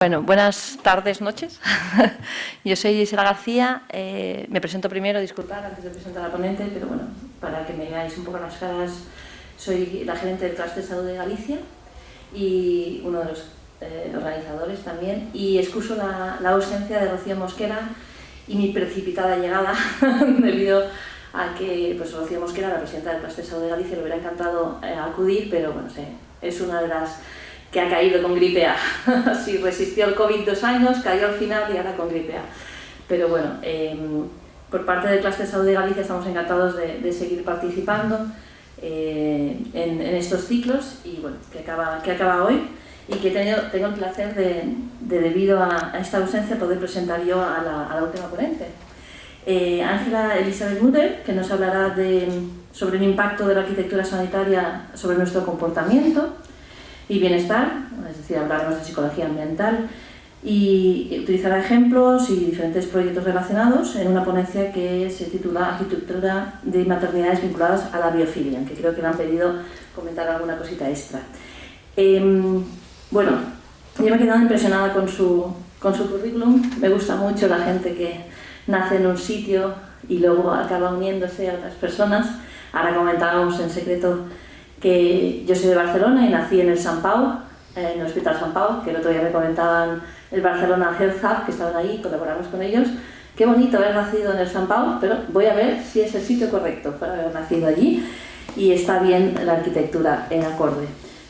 Bueno, buenas tardes, noches. Yo soy Gisela García. Me presento primero, disculpad, antes de presentar a la ponente, pero bueno, para que me veáis un poco las caras, soy la gerente del Cluster de Salud de Galicia y uno de los organizadores también. Y excuso la ausencia de Rocío Mosquera y mi precipitada llegada debido a que pues, Rocío Mosquera, la presidenta del Cluster de Salud de Galicia, le hubiera encantado acudir, pero bueno, es una de las que ha caído con gripe A. Sí, resistió el COVID 2 años, cayó al final y ahora con gripe A. Pero bueno, por parte del Cluster de Salud de Galicia estamos encantados de seguir participando en estos ciclos y bueno, que acaba hoy y que tengo el placer de debido a esta ausencia, poder presentar yo a la última ponente. Ángela Elizabeth Mutter, que nos hablará sobre el impacto de la arquitectura sanitaria sobre nuestro comportamiento y bienestar, es decir, hablaremos de psicología ambiental y utilizará ejemplos y diferentes proyectos relacionados en una ponencia que se titula Arquitectura de maternidades vinculadas a la biofilia, que creo que le han pedido comentar alguna cosita extra. Bueno, yo me he quedado impresionada con su currículum. Me gusta mucho la gente que nace en un sitio y luego acaba uniéndose a otras personas. Ahora comentábamos en secreto que yo soy de Barcelona y nací en el Sant Pau, en el Hospital Sant Pau, que el otro día me comentaban el Barcelona Health Hub, que estaban ahí, colaboramos con ellos. Qué bonito haber nacido en el Sant Pau, pero voy a ver si es el sitio correcto para haber nacido allí y está bien la arquitectura en acorde.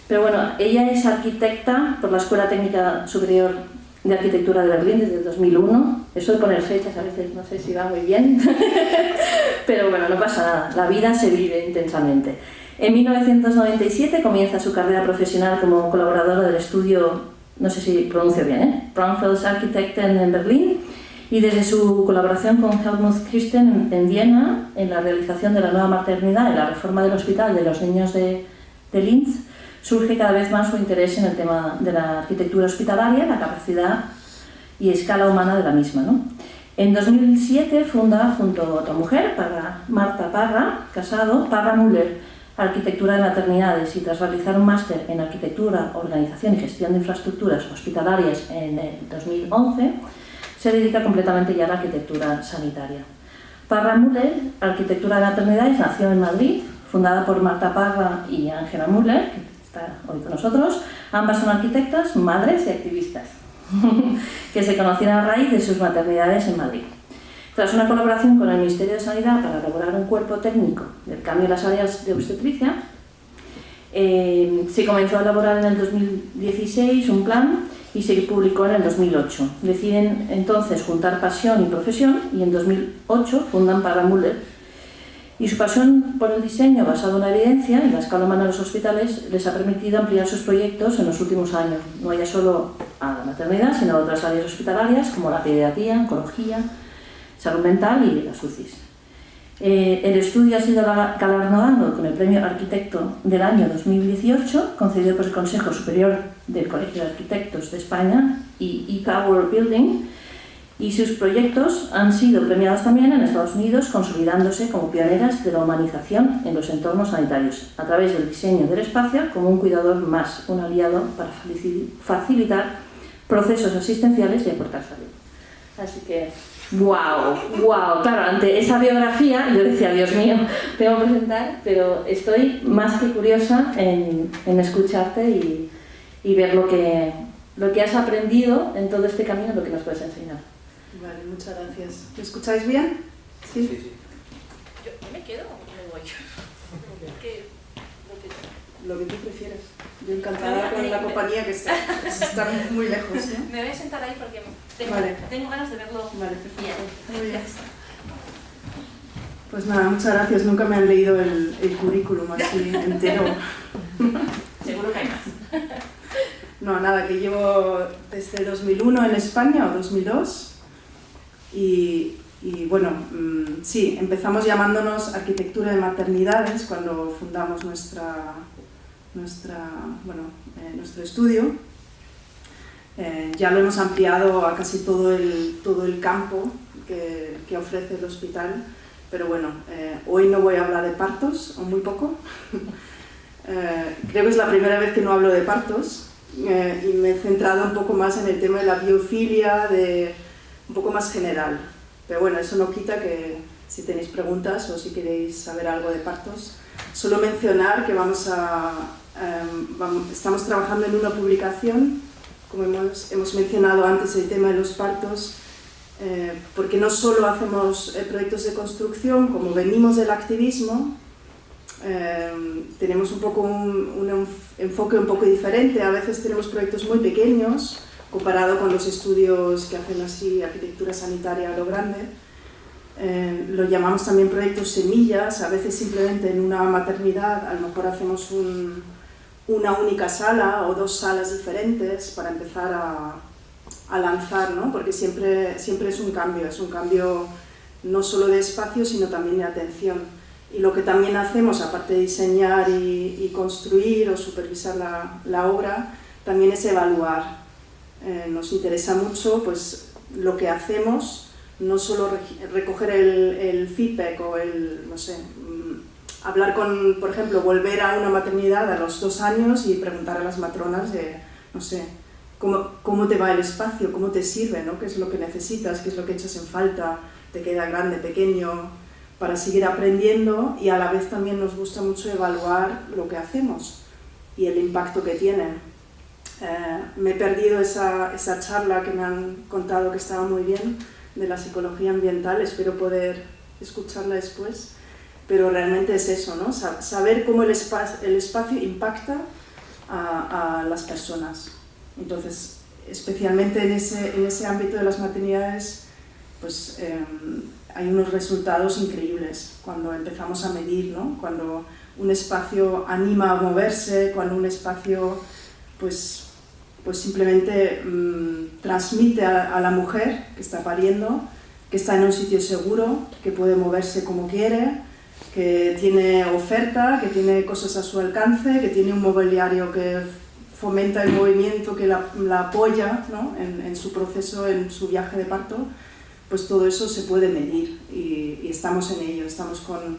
Pero bueno, ella es arquitecta por la Escuela Técnica Superior de Arquitectura de Berlín desde el 2001. Eso de poner fechas a veces no sé si va muy bien, pero bueno, no pasa nada, la vida se vive intensamente. En 1997 comienza su carrera profesional como colaboradora del estudio, no sé si pronuncio bien, Braunfels Architekten en Berlín, y desde su colaboración con Helmut Kirsten en Viena, en la realización de la nueva maternidad y la reforma del hospital de los niños de Linz, surge cada vez más su interés en el tema de la arquitectura hospitalaria, la capacidad y escala humana de la misma, ¿no? En 2007 funda junto a otra mujer, Marta Parra, casado, Parra Müller, Arquitectura de Maternidades, y tras realizar un máster en Arquitectura, Organización y Gestión de Infraestructuras Hospitalarias en el 2011, se dedica completamente ya a la arquitectura sanitaria. Parra Müller, Arquitectura de Maternidades, nació en Madrid, fundada por Marta Parra y Ángela Müller, que está hoy con nosotros. Ambas son arquitectas, madres y activistas, que se conocieron a raíz de sus maternidades en Madrid. Tras una colaboración con el Ministerio de Sanidad para elaborar un cuerpo técnico del cambio en las áreas de obstetricia, se comenzó a elaborar en el 2016 un plan y se publicó en el 2008. Deciden entonces juntar pasión y profesión y en 2008 fundan Parra Müller. Y su pasión por el diseño basado en la evidencia y la escala humana de los hospitales les ha permitido ampliar sus proyectos en los últimos años, no ya solo a la maternidad, sino a otras áreas hospitalarias como la pediatría, oncología, salud mental y las UCIs. El estudio ha sido galardonado con el Premio Arquitecto del año 2018, concedido por el Consejo Superior del Colegio de Arquitectos de España y e-Power Building, y sus proyectos han sido premiados también en Estados Unidos, consolidándose como pioneras de la humanización en los entornos sanitarios, a través del diseño del espacio como un cuidador más, un aliado para facilitar procesos asistenciales y aportar salud. Así que ¡wow! Claro, ante esa biografía yo decía, Dios mío, tengo que presentar, pero estoy más que curiosa en escucharte y ver lo que has aprendido en todo este camino, lo que nos puedes enseñar. Vale, muchas gracias. ¿Me escucháis bien? Sí. ¿Yo me quedo o me voy? Lo que tú prefieras. Yo encantada con la compañía que está muy lejos, ¿no? Me voy a sentar ahí porque tengo ganas de verlo. Vale, perfecto. Muy bien. Pues nada, muchas gracias. Nunca me han leído el currículum así entero. Seguro que hay más. No, nada, que llevo desde 2001 en España o 2002 y bueno, sí, empezamos llamándonos Arquitectura de Maternidades cuando fundamos nuestro estudio. Ya lo hemos ampliado a casi todo el campo que ofrece el hospital, pero bueno, hoy no voy a hablar de partos, o muy poco. Creo que es la primera vez que no hablo de partos, y me he centrado un poco más en el tema de la biofilia, un poco más general. Pero bueno, eso no quita que si tenéis preguntas o si queréis saber algo de partos, solo mencionar que estamos trabajando en una publicación, como hemos mencionado antes el tema de los partos, porque no solo hacemos proyectos de construcción, como venimos del activismo, tenemos un poco un enfoque un poco diferente. A veces tenemos proyectos muy pequeños comparado con los estudios que hacen así arquitectura sanitaria a lo grande. Lo llamamos también proyectos semillas. A veces simplemente en una maternidad a lo mejor hacemos una única sala o dos salas diferentes para empezar a lanzar, ¿no? Porque siempre es un cambio no solo de espacio sino también de atención. Y lo que también hacemos, aparte de diseñar y construir o supervisar la obra, también es evaluar. Nos interesa mucho pues, lo que hacemos, no solo recoger el feedback o no sé, hablar por ejemplo, volver a una maternidad a los 2 años y preguntar a las matronas de, no sé, cómo te va el espacio, cómo te sirve, ¿no? ¿Qué es lo que necesitas, qué es lo que echas en falta, te queda grande, pequeño, para seguir aprendiendo, y a la vez también nos gusta mucho evaluar lo que hacemos y el impacto que tiene. Me he perdido esa charla que me han contado que estaba muy bien, de la psicología ambiental, espero poder escucharla después, pero realmente es eso, ¿no? Saber cómo el espacio impacta a las personas. Entonces, especialmente en ese ámbito de las maternidades, pues hay unos resultados increíbles cuando empezamos a medir, ¿no? Cuando un espacio anima a moverse, cuando un espacio pues simplemente transmite a la mujer que está pariendo que está en un sitio seguro, que puede moverse como quiere, que tiene oferta, que tiene cosas a su alcance, que tiene un mobiliario que fomenta el movimiento, que la apoya, ¿no? en su proceso, en su viaje de parto. Pues todo eso se puede medir y estamos en ello. Estamos con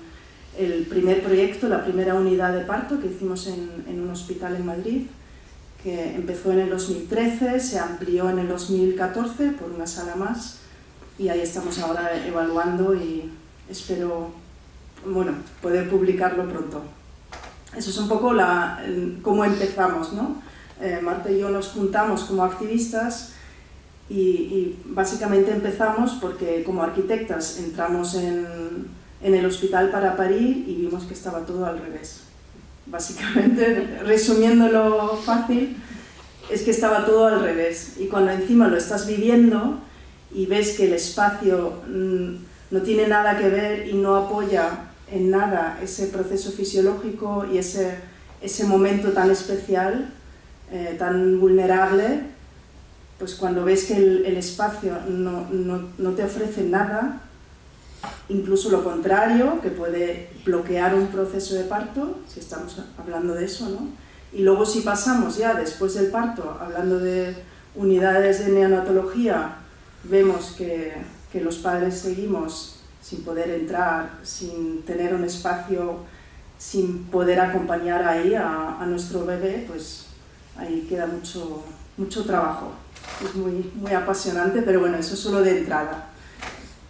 el primer proyecto, la primera unidad de parto que hicimos en un hospital en Madrid, que empezó en el 2013, se amplió en el 2014 por una sala más, y ahí estamos ahora evaluando y espero, bueno, poder publicarlo pronto. Eso es un poco cómo empezamos, ¿no? Marta y yo nos juntamos como activistas y básicamente empezamos porque como arquitectas entramos en el hospital para parir y vimos que estaba todo al revés. Básicamente, resumiéndolo fácil, es que estaba todo al revés, y cuando encima lo estás viviendo y ves que el espacio no tiene nada que ver y no apoya en nada ese proceso fisiológico y ese momento tan especial, tan vulnerable, pues cuando ves que el espacio no te ofrece nada, incluso lo contrario, que puede bloquear un proceso de parto, si estamos hablando de eso, ¿no? Y luego si pasamos ya después del parto, hablando de unidades de neonatología, vemos que los padres seguimos sin poder entrar, sin tener un espacio, sin poder acompañar ahí a nuestro bebé, pues ahí queda mucho trabajo. Es muy apasionante, pero bueno, eso es solo de entrada.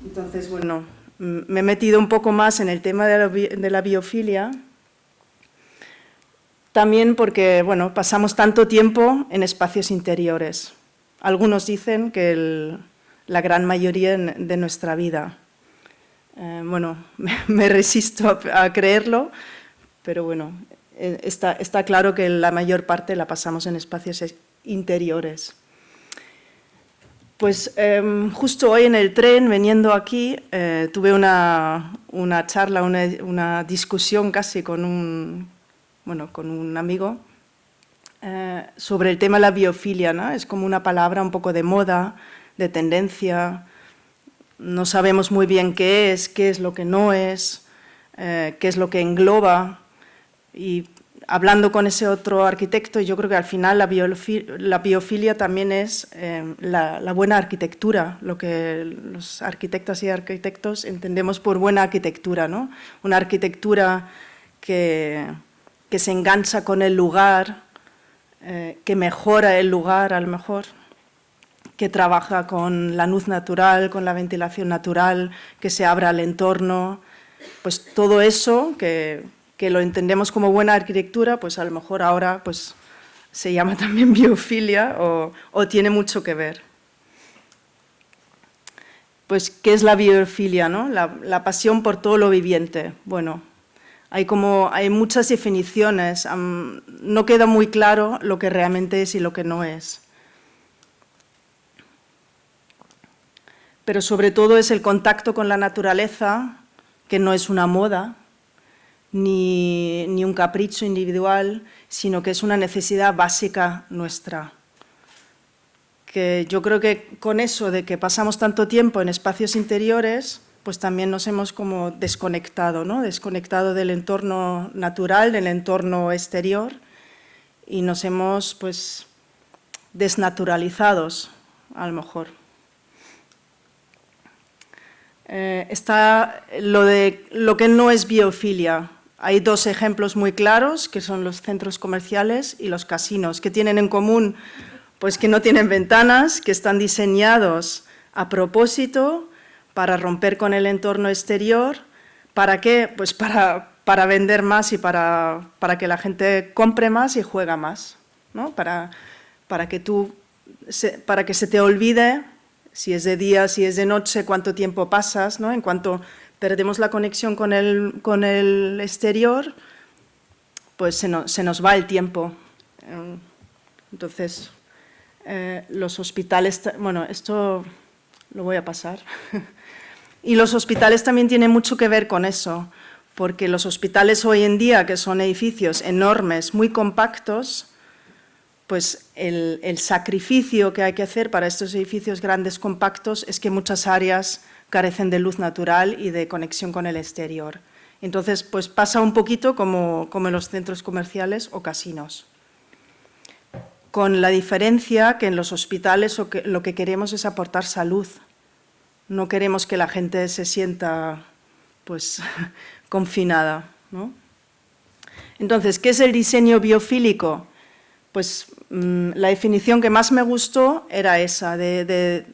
Entonces, bueno, me he metido un poco más en el tema de la biofilia, también porque, bueno, pasamos tanto tiempo en espacios interiores. Algunos dicen que la gran mayoría de nuestra vida. Bueno, me resisto a creerlo, pero bueno, está claro que la mayor parte la pasamos en espacios interiores. Pues justo hoy en el tren, veniendo aquí, tuve una charla, una discusión casi con un amigo sobre el tema de la biofilia, ¿no? Es como una palabra un poco de moda, de tendencia, no sabemos muy bien qué es lo que no es, qué es lo que engloba, y hablando con ese otro arquitecto, yo creo que al final la biofilia también es la buena arquitectura, lo que los arquitectas y arquitectos entendemos por buena arquitectura, ¿no? Una arquitectura que se engancha con el lugar, que mejora el lugar a lo mejor, que trabaja con la luz natural, con la ventilación natural, que se abra al entorno, pues todo eso que lo entendemos como buena arquitectura, pues a lo mejor ahora pues, se llama también biofilia o tiene mucho que ver. Pues, ¿qué es la biofilia, no? La pasión por todo lo viviente. Bueno, hay muchas definiciones, no queda muy claro lo que realmente es y lo que no es. Pero sobre todo es el contacto con la naturaleza, que no es una moda, ni un capricho individual, sino que es una necesidad básica nuestra. Que yo creo que con eso de que pasamos tanto tiempo en espacios interiores, pues también nos hemos como desconectado, ¿no? Desconectado del entorno natural, del entorno exterior, y nos hemos pues desnaturalizados, a lo mejor. Está lo que no es biofilia. Hay dos ejemplos muy claros, que son los centros comerciales y los casinos, que tienen en común pues que no tienen ventanas, que están diseñados a propósito para romper con el entorno exterior. ¿Para qué? Pues para vender más y para que la gente compre más y juega más, ¿no? Para que se te olvide, si es de día, si es de noche, cuánto tiempo pasas, ¿no? En cuanto perdemos la conexión con el exterior, pues se nos va el tiempo. Entonces, los hospitales, bueno, esto lo voy a pasar. Y los hospitales también tienen mucho que ver con eso, porque los hospitales hoy en día, que son edificios enormes, muy compactos, pues el sacrificio que hay que hacer para estos edificios grandes, compactos, es que muchas áreas carecen de luz natural y de conexión con el exterior. Entonces, pues pasa un poquito como en los centros comerciales o casinos. Con la diferencia que en los hospitales lo que queremos es aportar salud. No queremos que la gente se sienta pues, confinada, ¿no? Entonces, ¿qué es el diseño biofílico? Pues la definición que más me gustó era esa, que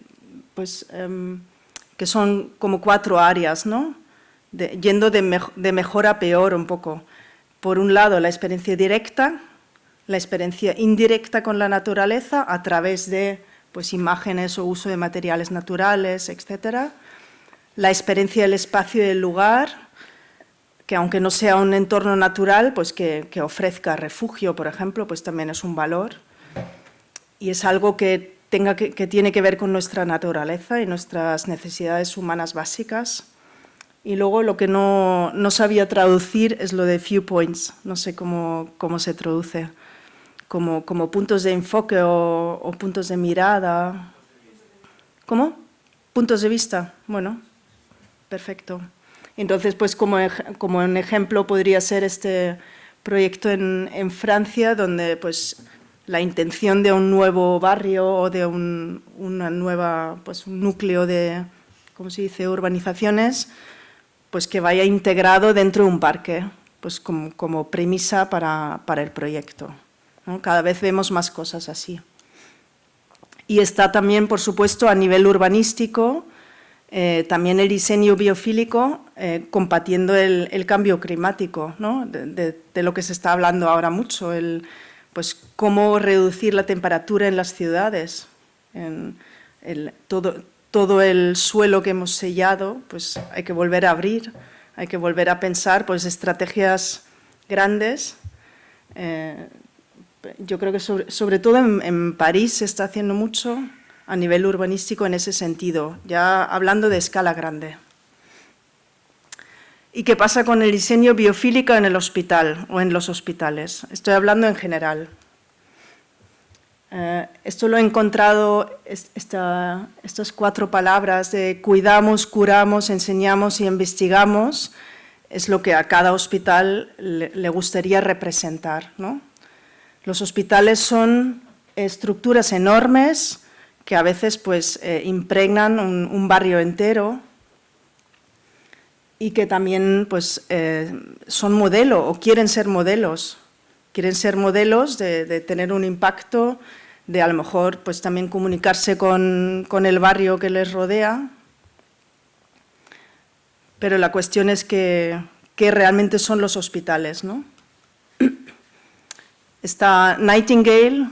son como 4 áreas, ¿no? Yendo de mejor a peor un poco. Por un lado, la experiencia directa, la experiencia indirecta con la naturaleza a través de pues, imágenes o uso de materiales naturales, etc. La experiencia del espacio y del lugar, que aunque no sea un entorno natural, pues que ofrezca refugio, por ejemplo, pues también es un valor. Y es algo que tiene que ver con nuestra naturaleza y nuestras necesidades humanas básicas. Y luego lo que no sabía traducir es lo de viewpoints, no sé cómo se traduce, como puntos de enfoque o puntos de mirada. ¿Cómo? Puntos de vista, bueno, perfecto. Entonces, pues como un ejemplo podría ser este proyecto en Francia, donde pues la intención de un nuevo barrio o de un núcleo de, ¿cómo se dice?, urbanizaciones, pues que vaya integrado dentro de un parque, pues como premisa para el proyecto, ¿no? Cada vez vemos más cosas así. Y está también, por supuesto, a nivel urbanístico, también el diseño biofílico, combatiendo el cambio climático, ¿no? de lo que se está hablando ahora mucho, pues cómo reducir la temperatura en las ciudades, todo el suelo que hemos sellado, pues hay que volver a abrir, hay que volver a pensar pues, estrategias grandes. Yo creo que sobre todo en París se está haciendo mucho a nivel urbanístico en ese sentido, ya hablando de escala grande. ¿Y qué pasa con el diseño biofílico en el hospital o en los hospitales? Estoy hablando en general. Esto lo he encontrado, estas 4 palabras de cuidamos, curamos, enseñamos y investigamos, es lo que a cada hospital le gustaría representar, ¿no? Los hospitales son estructuras enormes que a veces pues, impregnan un barrio entero y que también pues, son modelo o quieren ser modelos quieren ser modelos de tener un impacto, de a lo mejor pues también comunicarse con el barrio que les rodea. Pero la cuestión es que realmente son los hospitales, ¿no? Está Nightingale,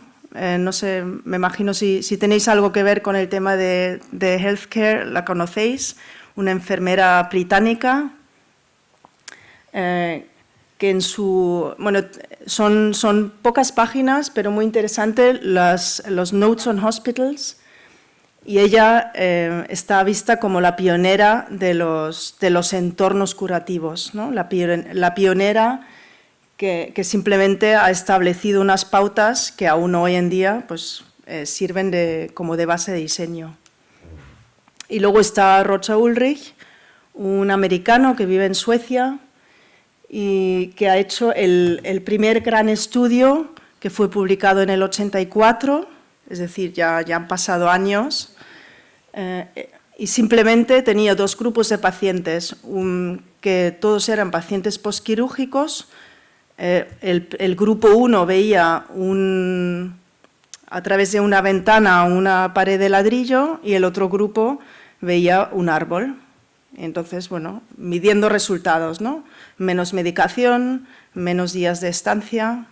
no sé, me imagino si tenéis algo que ver con el tema de healthcare, la conocéis, una enfermera británica que en su... Bueno, son pocas páginas, pero muy interesante, los Notes on Hospitals, y ella está vista como la pionera de los entornos curativos, ¿no? La pionera que simplemente ha establecido unas pautas que aún hoy en día pues, sirven como de base de diseño. Y luego está Roger Ulrich, un americano que vive en Suecia y que ha hecho el primer gran estudio que fue publicado en el 84, es decir, ya han pasado años, y simplemente tenía dos grupos de pacientes, que todos eran pacientes postquirúrgicos. El grupo 1 veía a través de una ventana una pared de ladrillo y el otro grupo veía un árbol. Entonces, bueno, midiendo resultados, ¿no? Menos medicación, menos días de estancia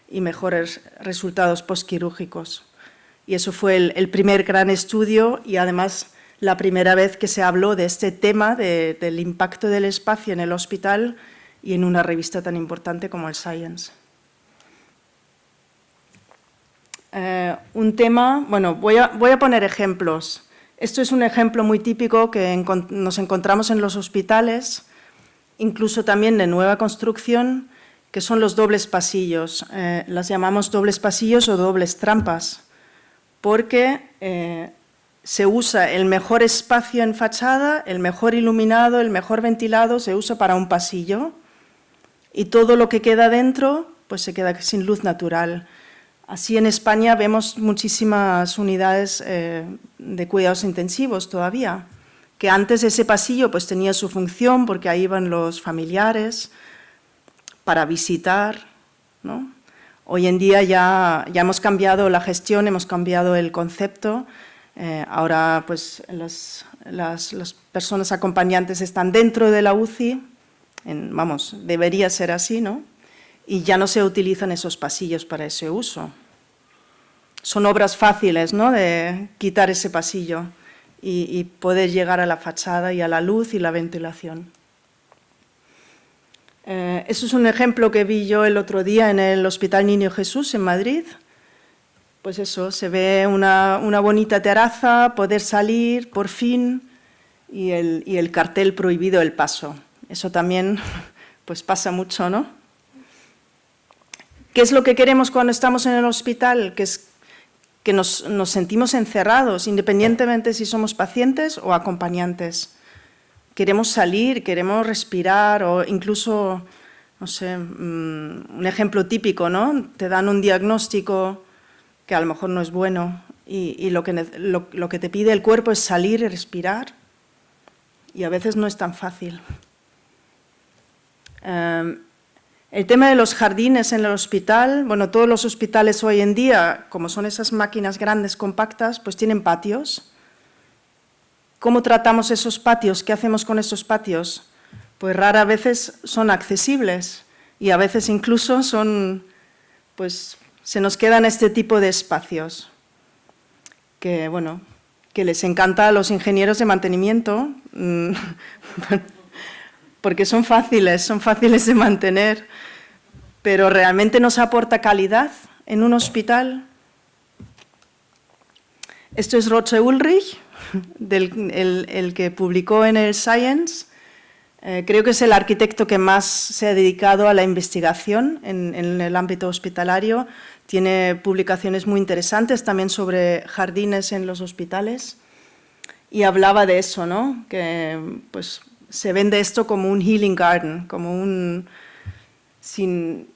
y mejores resultados postquirúrgicos. Y eso fue el primer gran estudio y además la primera vez que se habló de este tema del impacto del espacio en el hospital y en una revista tan importante como el Science. Un tema, bueno, voy a poner ejemplos. Esto es un ejemplo muy típico que nos encontramos en los hospitales, incluso también de nueva construcción, que son los dobles pasillos. Las llamamos dobles pasillos o dobles trampas, porque se usa el mejor espacio en fachada, el mejor iluminado, el mejor ventilado, se usa para un pasillo. Y todo lo que queda dentro pues se queda sin luz natural. Así en España vemos muchísimas unidades de cuidados intensivos todavía, que antes ese pasillo pues tenía su función porque ahí iban los familiares para visitar, ¿no? Hoy en día ya hemos cambiado la gestión, hemos cambiado el concepto. Ahora pues las personas acompañantes están dentro de la UCI. Vamos, debería ser así, ¿no? Y ya no se utilizan esos pasillos para ese uso. Son obras fáciles, ¿no?, de quitar ese pasillo y poder llegar a la fachada y a la luz y la ventilación. Eso es un ejemplo que vi yo el otro día en el Hospital Niño Jesús en Madrid. Pues eso, se ve una bonita terraza, poder salir por fin y el cartel prohibido el paso. Eso también pues pasa mucho, ¿no? ¿Qué es lo que queremos cuando estamos en el hospital? Que nos sentimos encerrados, independientemente si somos pacientes o acompañantes. Queremos salir, queremos respirar o incluso, no sé, un ejemplo típico, ¿no? Te dan un diagnóstico que a lo mejor no es bueno y lo que te pide el cuerpo es salir y respirar y a veces no es tan fácil. El tema de los jardines en el hospital, bueno, todos los hospitales hoy en día, como son esas máquinas grandes, compactas, pues tienen patios. ¿Cómo tratamos esos patios? ¿Qué hacemos con esos patios? Pues raras veces son accesibles y a veces incluso pues se nos quedan este tipo de espacios que, bueno, que les encanta a los ingenieros de mantenimiento, porque son fáciles de mantener, pero ¿realmente nos aporta calidad en un hospital? Esto es Roger Ulrich, el que publicó en el Science. Creo que es el arquitecto que más se ha dedicado a la investigación en el ámbito hospitalario. Tiene publicaciones muy interesantes también sobre jardines en los hospitales. Y hablaba de eso, ¿no? Que pues, se vende esto como un healing garden, como sin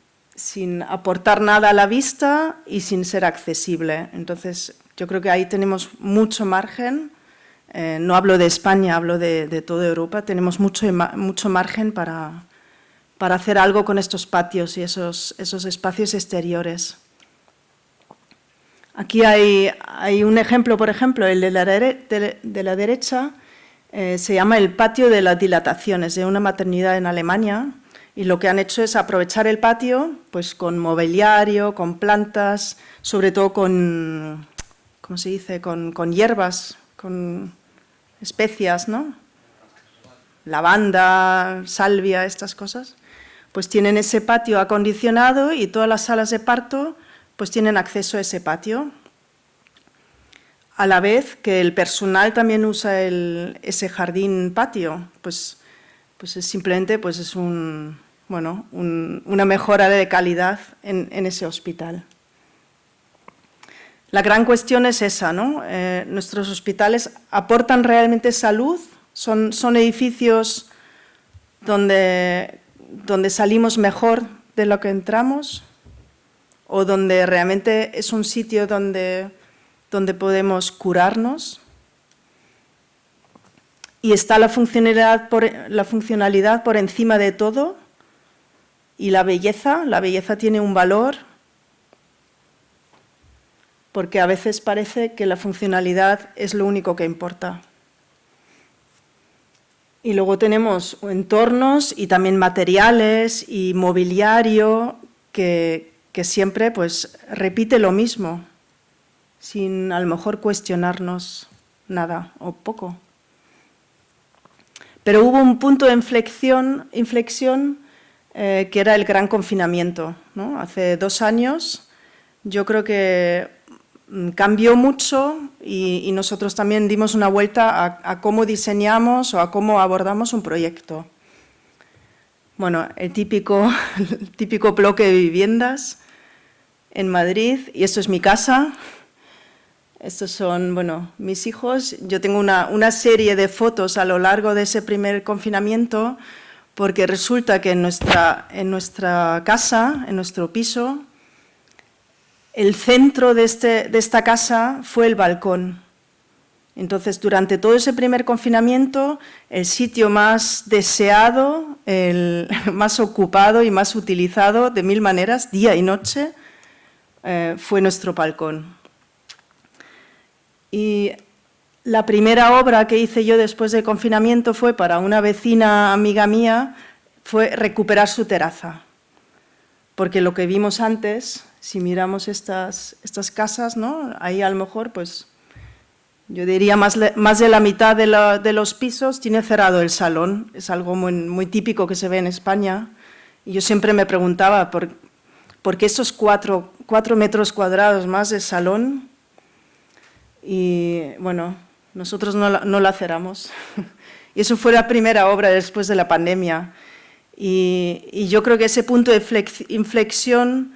aportar nada a la vista y sin ser accesible. Entonces, yo creo que ahí tenemos mucho margen. No hablo de España, hablo de toda Europa. Tenemos mucho margen para para hacer algo con estos patios y esos espacios exteriores. Aquí hay un ejemplo, por ejemplo, el de la derecha, se llama el patio de las dilataciones de una maternidad en Alemania, y lo que han hecho es aprovechar el patio pues, con mobiliario, con plantas, sobre todo con, ¿cómo se dice?, con hierbas, con especias, ¿no? Lavanda, salvia, estas cosas. Pues tienen ese patio acondicionado y todas las salas de parto pues tienen acceso a ese patio. A la vez que el personal también usa ese jardín patio, pues es simplemente pues es una mejora de calidad en ese hospital. La gran cuestión es esa, ¿no? Nuestros hospitales aportan realmente salud, son edificios donde salimos mejor de lo que entramos, o donde realmente es un sitio donde podemos curarnos. Y está la funcionalidad por encima de todo, y la belleza tiene un valor, porque a veces parece que la funcionalidad es lo único que importa. Y luego tenemos entornos y también materiales y mobiliario que siempre pues, repite lo mismo, sin a lo mejor cuestionarnos nada o poco. Pero hubo un punto de inflexión que era el gran confinamiento, ¿no? Hace 2 años yo creo que cambió mucho y nosotros también dimos una vuelta a cómo diseñamos o a cómo abordamos un proyecto. Bueno, el típico bloque de viviendas en Madrid, y esto es mi casa. Estos son, mis hijos. Yo tengo una serie de fotos a lo largo de ese primer confinamiento, porque resulta que en nuestra casa, en nuestro piso, el centro de esta casa fue el balcón. Entonces, durante todo ese primer confinamiento, el sitio más deseado, el más ocupado y más utilizado de 1000 maneras, día y noche, fue nuestro balcón. Y la primera obra que hice yo después del confinamiento fue para una vecina amiga mía, fue recuperar su terraza. Porque lo que vimos antes, si miramos estas casas, ¿no? Ahí a lo mejor, pues, yo diría más de la mitad de los pisos tiene cerrado el salón. Es algo muy típico que se ve en España. Y yo siempre me preguntaba por qué esos 4 metros cuadrados más de salón. Y bueno, nosotros no la cerramos. Y eso fue la primera obra después de la pandemia. Y yo creo que ese punto de inflexión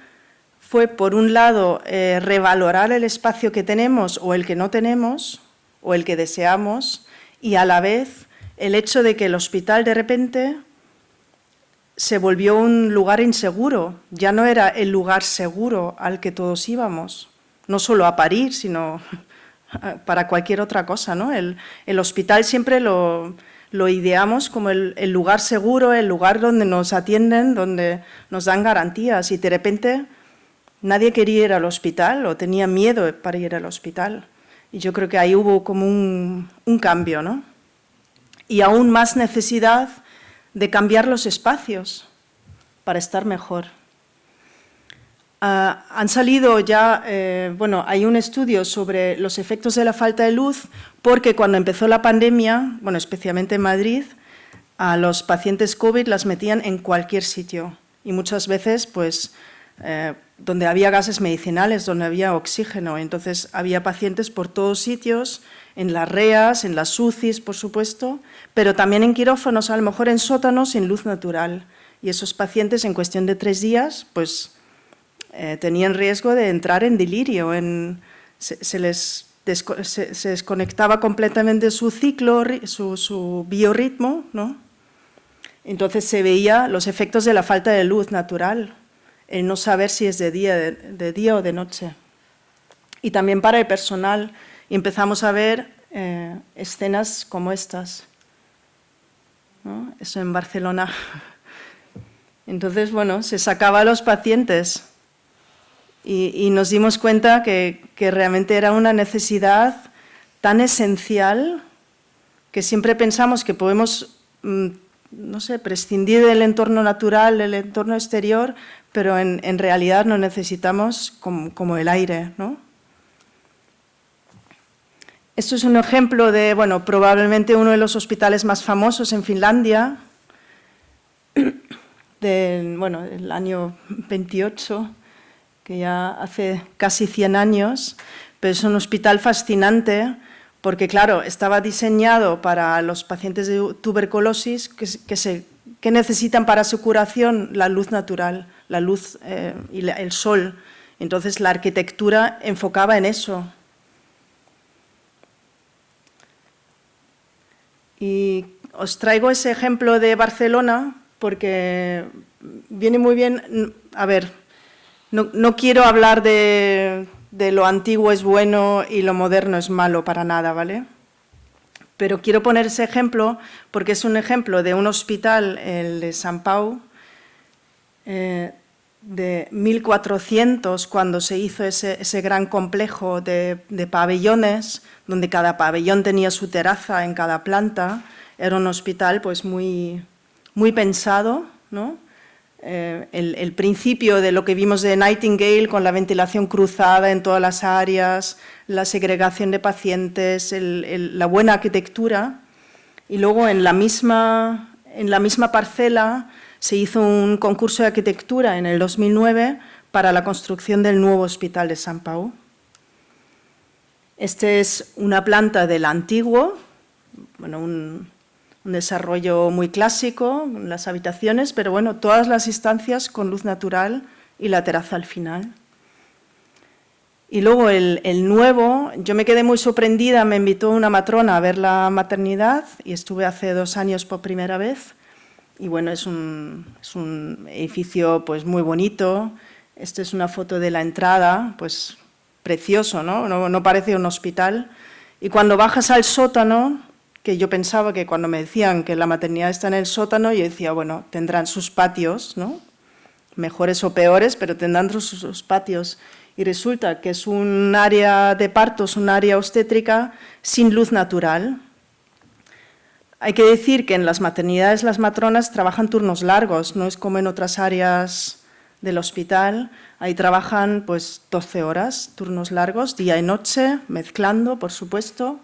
fue, por un lado, revalorar el espacio que tenemos o el que no tenemos o el que deseamos, y a la vez el hecho de que el hospital de repente se volvió un lugar inseguro. Ya no era el lugar seguro al que todos íbamos, no solo a parir, sino para cualquier otra cosa, ¿no? El hospital siempre lo ideamos como el lugar seguro, el lugar donde nos atienden, donde nos dan garantías, y de repente nadie quería ir al hospital o tenía miedo para ir al hospital. Y yo creo que ahí hubo como un cambio, ¿no? Y aún más necesidad de cambiar los espacios para estar mejor. Han salido ya, hay un estudio sobre los efectos de la falta de luz, porque cuando empezó la pandemia, especialmente en Madrid, a los pacientes COVID las metían en cualquier sitio, y muchas veces pues, donde había gases medicinales, donde había oxígeno. Entonces había pacientes por todos sitios, en las REAs, en las UCIs, por supuesto, pero también en quirófanos, a lo mejor en sótanos sin luz natural. Y esos pacientes, en cuestión de 3 días, pues tenían riesgo de entrar en delirio, se desconectaba completamente su ciclo, su biorritmo, ¿no? Entonces se veía los efectos de la falta de luz natural, el no saber si es de día o de noche. Y también para el personal, y empezamos a ver escenas como estas, ¿no? Eso en Barcelona. Entonces, bueno, se sacaba a los pacientes y nos dimos cuenta que realmente era una necesidad tan esencial que siempre pensamos que podemos, no sé, prescindir del entorno natural, del entorno exterior, pero en realidad lo necesitamos como el aire, ¿no? Esto es un ejemplo de, bueno, probablemente uno de los hospitales más famosos en Finlandia, del año 28, que ya hace casi 100 años, pero es un hospital fascinante porque, claro, estaba diseñado para los pacientes de tuberculosis que necesitan para su curación la luz natural, la luz y el sol. Entonces, la arquitectura enfocaba en eso. Y os traigo ese ejemplo de Barcelona porque viene muy bien. A ver, no quiero hablar de lo antiguo es bueno y lo moderno es malo para nada, ¿vale? Pero quiero poner ese ejemplo porque es un ejemplo de un hospital, el de Sant Pau, de 1400, cuando se hizo ese gran complejo de pabellones, donde cada pabellón tenía su terraza en cada planta. Era un hospital pues muy pensado, ¿no? El principio de lo que vimos de Nightingale, con la ventilación cruzada en todas las áreas, la segregación de pacientes, la buena arquitectura. Y luego en la misma parcela se hizo un concurso de arquitectura en el 2009 para la construcción del nuevo hospital de Sant Pau. Este es una planta del antiguo, bueno, un desarrollo muy clásico, las habitaciones, pero bueno, todas las instancias con luz natural y la terraza al final. Y luego el nuevo, yo me quedé muy sorprendida, me invitó una matrona a ver la maternidad y estuve hace 2 años por primera vez. Y bueno, es un edificio pues muy bonito. Esta es una foto de la entrada, pues precioso, ¿no? No parece un hospital. Y cuando bajas al sótano, que yo pensaba que cuando me decían que la maternidad está en el sótano, yo decía, bueno, tendrán sus patios, ¿no? Mejores o peores, pero tendrán sus patios. Y resulta que es un área de partos, un área obstétrica sin luz natural. Hay que decir que en las maternidades las matronas trabajan turnos largos, no es como en otras áreas del hospital. Ahí trabajan pues 12 horas, turnos largos, día y noche, mezclando, por supuesto.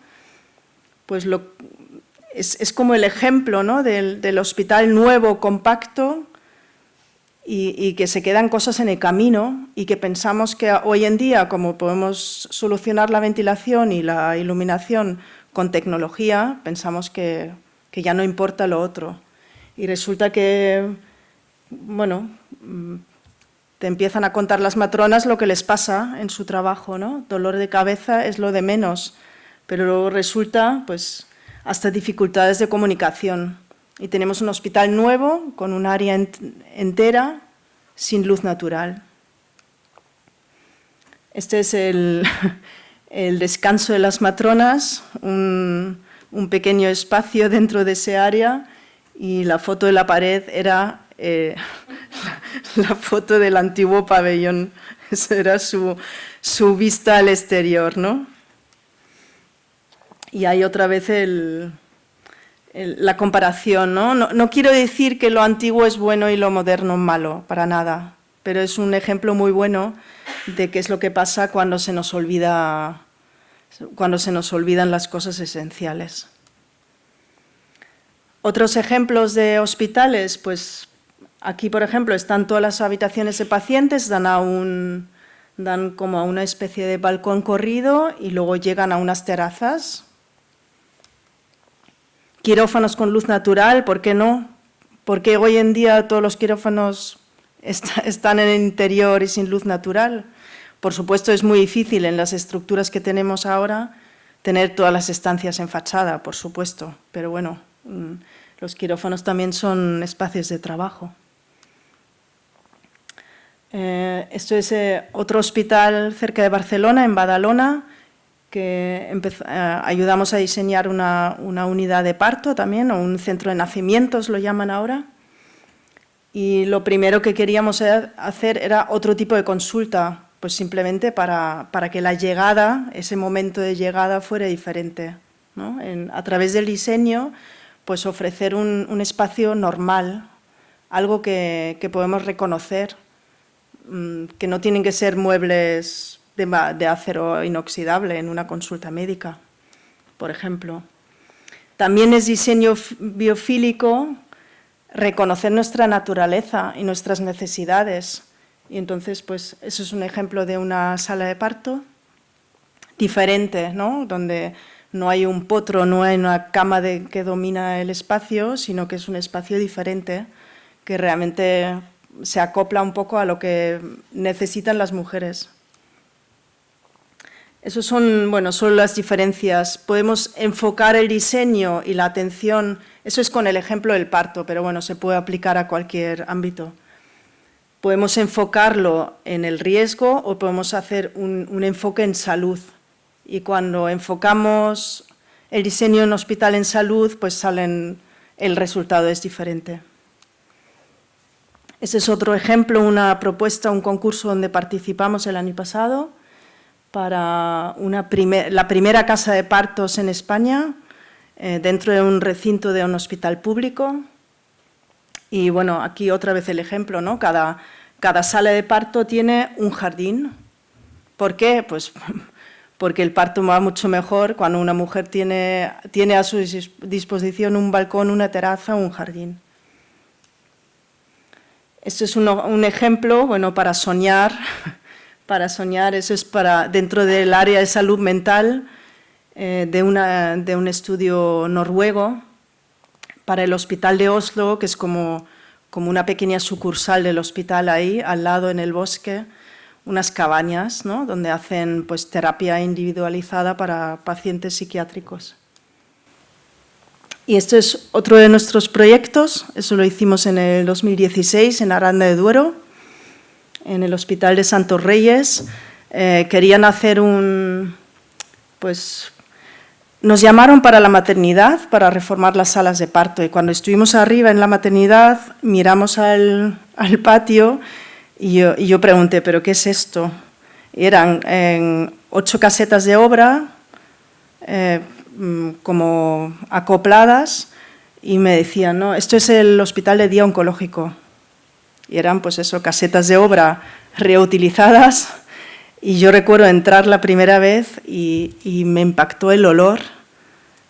Pues es como el ejemplo, ¿no? del hospital nuevo, compacto, y que se quedan cosas en el camino y que pensamos que hoy en día, como podemos solucionar la ventilación y la iluminación con tecnología, pensamos que ya no importa lo otro. Y resulta que, bueno, te empiezan a contar las matronas lo que les pasa en su trabajo, ¿no? Dolor de cabeza es lo de menos, pero luego resulta, pues, hasta dificultades de comunicación. Y tenemos un hospital nuevo con un área entera sin luz natural. Este es el descanso de las matronas, un pequeño espacio dentro de ese área, y la foto de la pared era la foto del antiguo pabellón. Esa era su vista al exterior, ¿no? Y hay otra vez la comparación, ¿no? No quiero decir que lo antiguo es bueno y lo moderno malo, para nada, pero es un ejemplo muy bueno de qué es lo que pasa cuando se nos olvidan las cosas esenciales. Otros ejemplos de hospitales, pues aquí, por ejemplo, están todas las habitaciones de pacientes, dan como a una especie de balcón corrido y luego llegan a unas terrazas. Quirófanos con luz natural, ¿por qué no? Porque hoy en día todos los quirófanos están en el interior y sin luz natural. Por supuesto, es muy difícil en las estructuras que tenemos ahora tener todas las estancias en fachada, por supuesto, pero bueno, los quirófanos también son espacios de trabajo. Esto es otro hospital cerca de Barcelona, en Badalona, que ayudamos a diseñar una unidad de parto también, o un centro de nacimientos lo llaman ahora. Y lo primero que queríamos hacer era otro tipo de consulta, pues simplemente para que la llegada, ese momento de llegada fuera diferente, ¿no? A través del diseño, pues ofrecer un espacio normal, algo que podemos reconocer, que no tienen que ser muebles de acero inoxidable en una consulta médica, por ejemplo. También es diseño biofílico reconocer nuestra naturaleza y nuestras necesidades. Y entonces, pues, eso es un ejemplo de una sala de parto diferente, ¿no? Donde no hay un potro, no hay una cama que domina el espacio, sino que es un espacio diferente que realmente se acopla un poco a lo que necesitan las mujeres. Esas son, bueno, son las diferencias. Podemos enfocar el diseño y la atención, eso es con el ejemplo del parto, pero bueno, se puede aplicar a cualquier ámbito. Podemos enfocarlo en el riesgo o podemos hacer un enfoque en salud. Y cuando enfocamos el diseño en hospital en salud, pues el resultado es diferente. Ese es otro ejemplo, una propuesta, un concurso donde participamos el año pasado para la primera casa de partos en España, dentro de un recinto de un hospital público. Y bueno, aquí otra vez el ejemplo, ¿no? Cada sala de parto tiene un jardín. ¿Por qué? Pues porque el parto va mucho mejor cuando una mujer tiene a su disposición un balcón, una terraza o un jardín. Este es un ejemplo, bueno, para soñar. Para soñar, eso es dentro del área de salud mental de un estudio noruego para el hospital de Oslo, que es como una pequeña sucursal del hospital ahí, al lado en el bosque, unas cabañas, ¿no? Donde hacen pues, terapia individualizada para pacientes psiquiátricos. Y este es otro de nuestros proyectos, eso lo hicimos en el 2016 en Aranda de Duero, en el Hospital de Santos Reyes. Querían hacer pues nos llamaron para la maternidad, para reformar las salas de parto, y cuando estuvimos arriba en la maternidad miramos al patio y yo pregunté, ¿pero qué es esto? Y eran 8 casetas de obra como acopladas y me decían, no, esto es el hospital de día oncológico. Y eran, pues eso, casetas de obra reutilizadas. Y yo recuerdo entrar la primera vez y me impactó el olor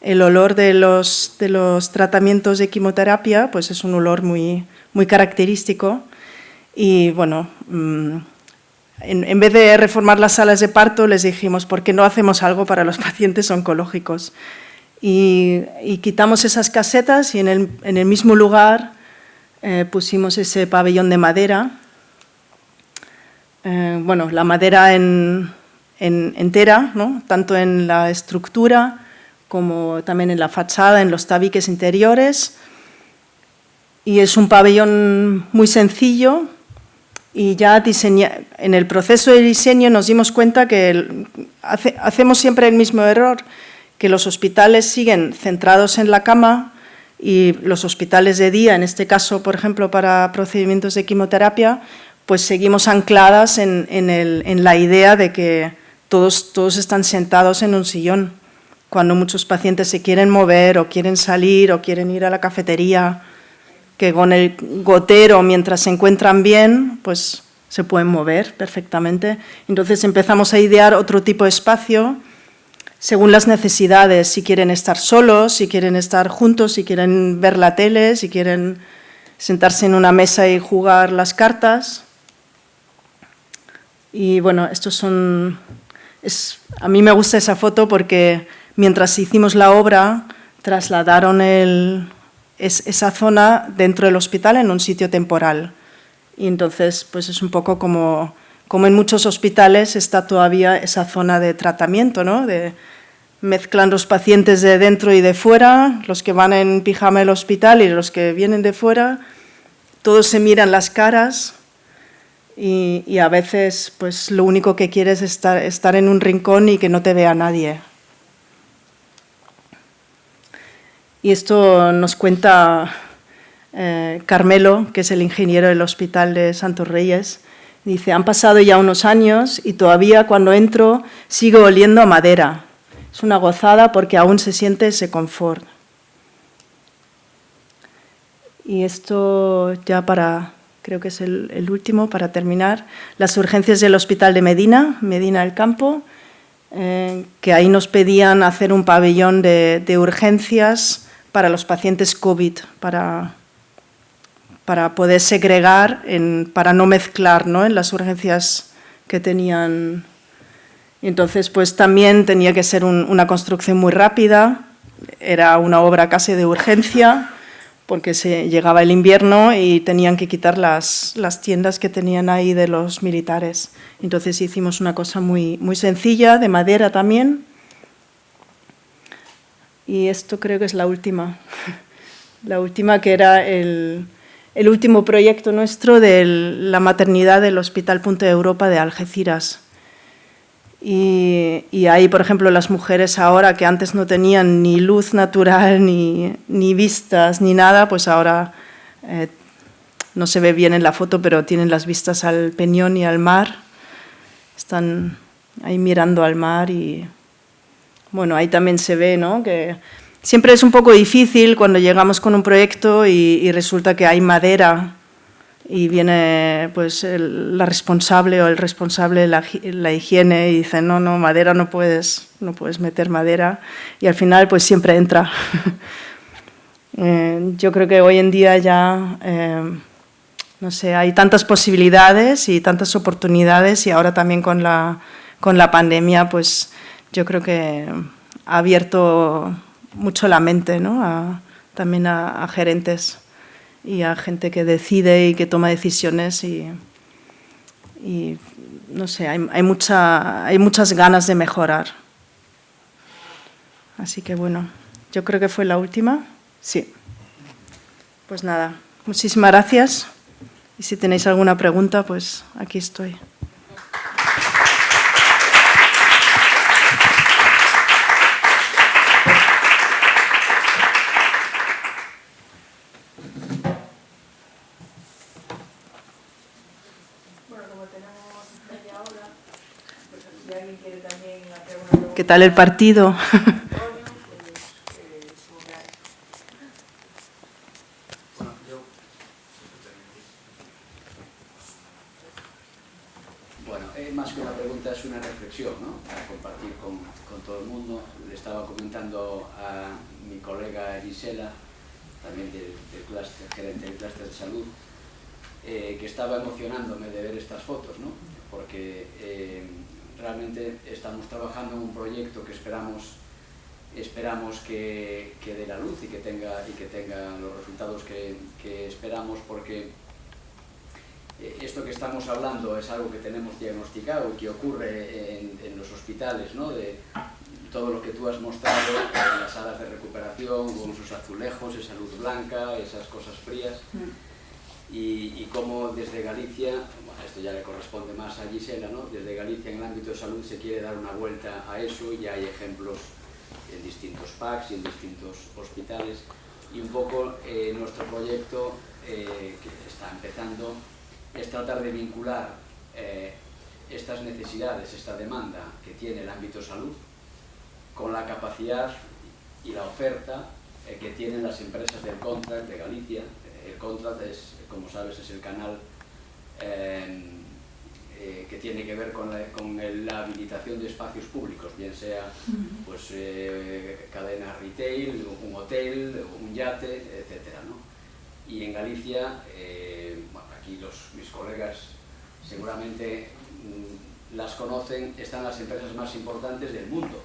de los tratamientos de quimioterapia, pues es un olor muy, muy característico. Y bueno, en vez de reformar las salas de parto, les dijimos, ¿por qué no hacemos algo para los pacientes oncológicos? Y quitamos esas casetas y en el mismo lugar pusimos ese pabellón de madera. Bueno, la madera entera, ¿no? Tanto en la estructura como también en la fachada, en los tabiques interiores. Y es un pabellón muy sencillo y ya en el proceso de diseño nos dimos cuenta que hacemos siempre el mismo error, que los hospitales siguen centrados en la cama y los hospitales de día, en este caso, por ejemplo, para procedimientos de quimioterapia, pues seguimos ancladas en la idea de que todos están sentados en un sillón, cuando muchos pacientes se quieren mover o quieren salir o quieren ir a la cafetería, que con el gotero, mientras se encuentran bien, pues se pueden mover perfectamente. Entonces empezamos a idear otro tipo de espacio según las necesidades, si quieren estar solos, si quieren estar juntos, si quieren ver la tele, si quieren sentarse en una mesa y jugar las cartas. Y bueno, a mí me gusta esa foto porque mientras hicimos la obra, trasladaron esa zona dentro del hospital en un sitio temporal. Y entonces, pues es un poco como en muchos hospitales está todavía esa zona de tratamiento, ¿no? Mezclan los pacientes de dentro y de fuera, los que van en pijama al hospital y los que vienen de fuera, todos se miran las caras y a veces pues lo único que quieres es estar en un rincón y que no te vea nadie. Y esto nos cuenta Carmelo, que es el ingeniero del Hospital de Santos Reyes, dice: han pasado ya unos años y todavía cuando entro sigo oliendo a madera. Es una gozada porque aún se siente ese confort. Y esto ya creo que es el último para terminar. Las urgencias del Hospital de Medina del Campo, que ahí nos pedían hacer un pabellón de urgencias para los pacientes COVID, para poder segregar, para no mezclar, ¿no?, en las urgencias que tenían. Y entonces, pues también tenía que ser una construcción muy rápida, era una obra casi de urgencia, porque llegaba el invierno y tenían que quitar las tiendas que tenían ahí de los militares. Entonces hicimos una cosa muy, muy sencilla, de madera también. Y esto creo que es la última. La última, que era el último proyecto nuestro de la maternidad del Hospital Punta de Europa de Algeciras. Y ahí, por ejemplo, las mujeres ahora, que antes no tenían ni luz natural, ni vistas, ni nada, pues ahora no se ve bien en la foto, pero tienen las vistas al Peñón y al mar. Están ahí mirando al mar y, bueno, ahí también se ve, ¿no?, que siempre es un poco difícil cuando llegamos con un proyecto y resulta que hay madera y viene pues la responsable o el responsable de la higiene y dice: no, madera no puedes meter madera, y al final pues siempre entra. Yo creo que hoy en día ya, no sé, hay tantas posibilidades y tantas oportunidades, y ahora también con la pandemia, pues yo creo que ha abierto mucho la mente, ¿no?, también a gerentes y a gente que decide y que toma decisiones, y no sé, hay muchas ganas de mejorar. Así que bueno, yo creo que fue la última. Sí. Pues nada, muchísimas gracias, y si tenéis alguna pregunta, pues aquí estoy. ¿Qué tal el partido? Bueno, más que una pregunta, es una reflexión, ¿no?, para compartir con todo el mundo. Le estaba comentando a mi colega Gisela, también del clúster, gerente del clúster de salud, que estaba emocionándome de ver estas fotos, ¿no?, porque realmente estamos trabajando en un proyecto que esperamos que dé la luz y que tenga los resultados que esperamos, porque esto que estamos hablando es algo que tenemos diagnosticado y que ocurre en los hospitales, ¿no?, de todo lo que tú has mostrado en las salas de recuperación, con sus azulejos, esa luz blanca, esas cosas frías. Y cómo desde Galicia, bueno, esto ya le corresponde más a Gisela, ¿no?, desde Galicia en el ámbito de salud se quiere dar una vuelta a eso, y hay ejemplos en distintos PACs y en distintos hospitales, y un poco nuestro proyecto que está empezando es tratar de vincular estas necesidades, esta demanda que tiene el ámbito salud, con la capacidad y la oferta que tienen las empresas del Contract de Galicia. El Contract es, como sabes, es el canal que tiene que ver con la habilitación de espacios públicos, bien sea pues, cadena retail, un hotel, un yate, etcétera, ¿no? Y en Galicia, bueno, aquí mis colegas seguramente las conocen, están las empresas más importantes del mundo,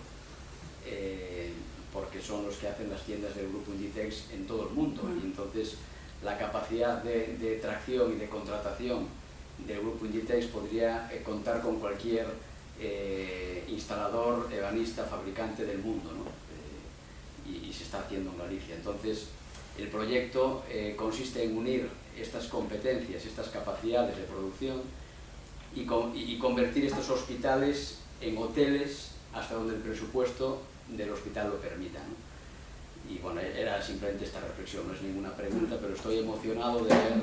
porque son los que hacen las tiendas del grupo Inditex en todo el mundo, y entonces la capacidad de tracción y de contratación del grupo Inditex podría contar con cualquier instalador, ebanista, fabricante del mundo, ¿no? Y se está haciendo en Galicia. Entonces, el proyecto consiste en unir estas competencias, estas capacidades de producción y convertir estos hospitales en hoteles hasta donde el presupuesto del hospital lo permita, ¿no? Y bueno, era era simplemente esta reflexión, no es ninguna pregunta, pero estoy emocionado de ver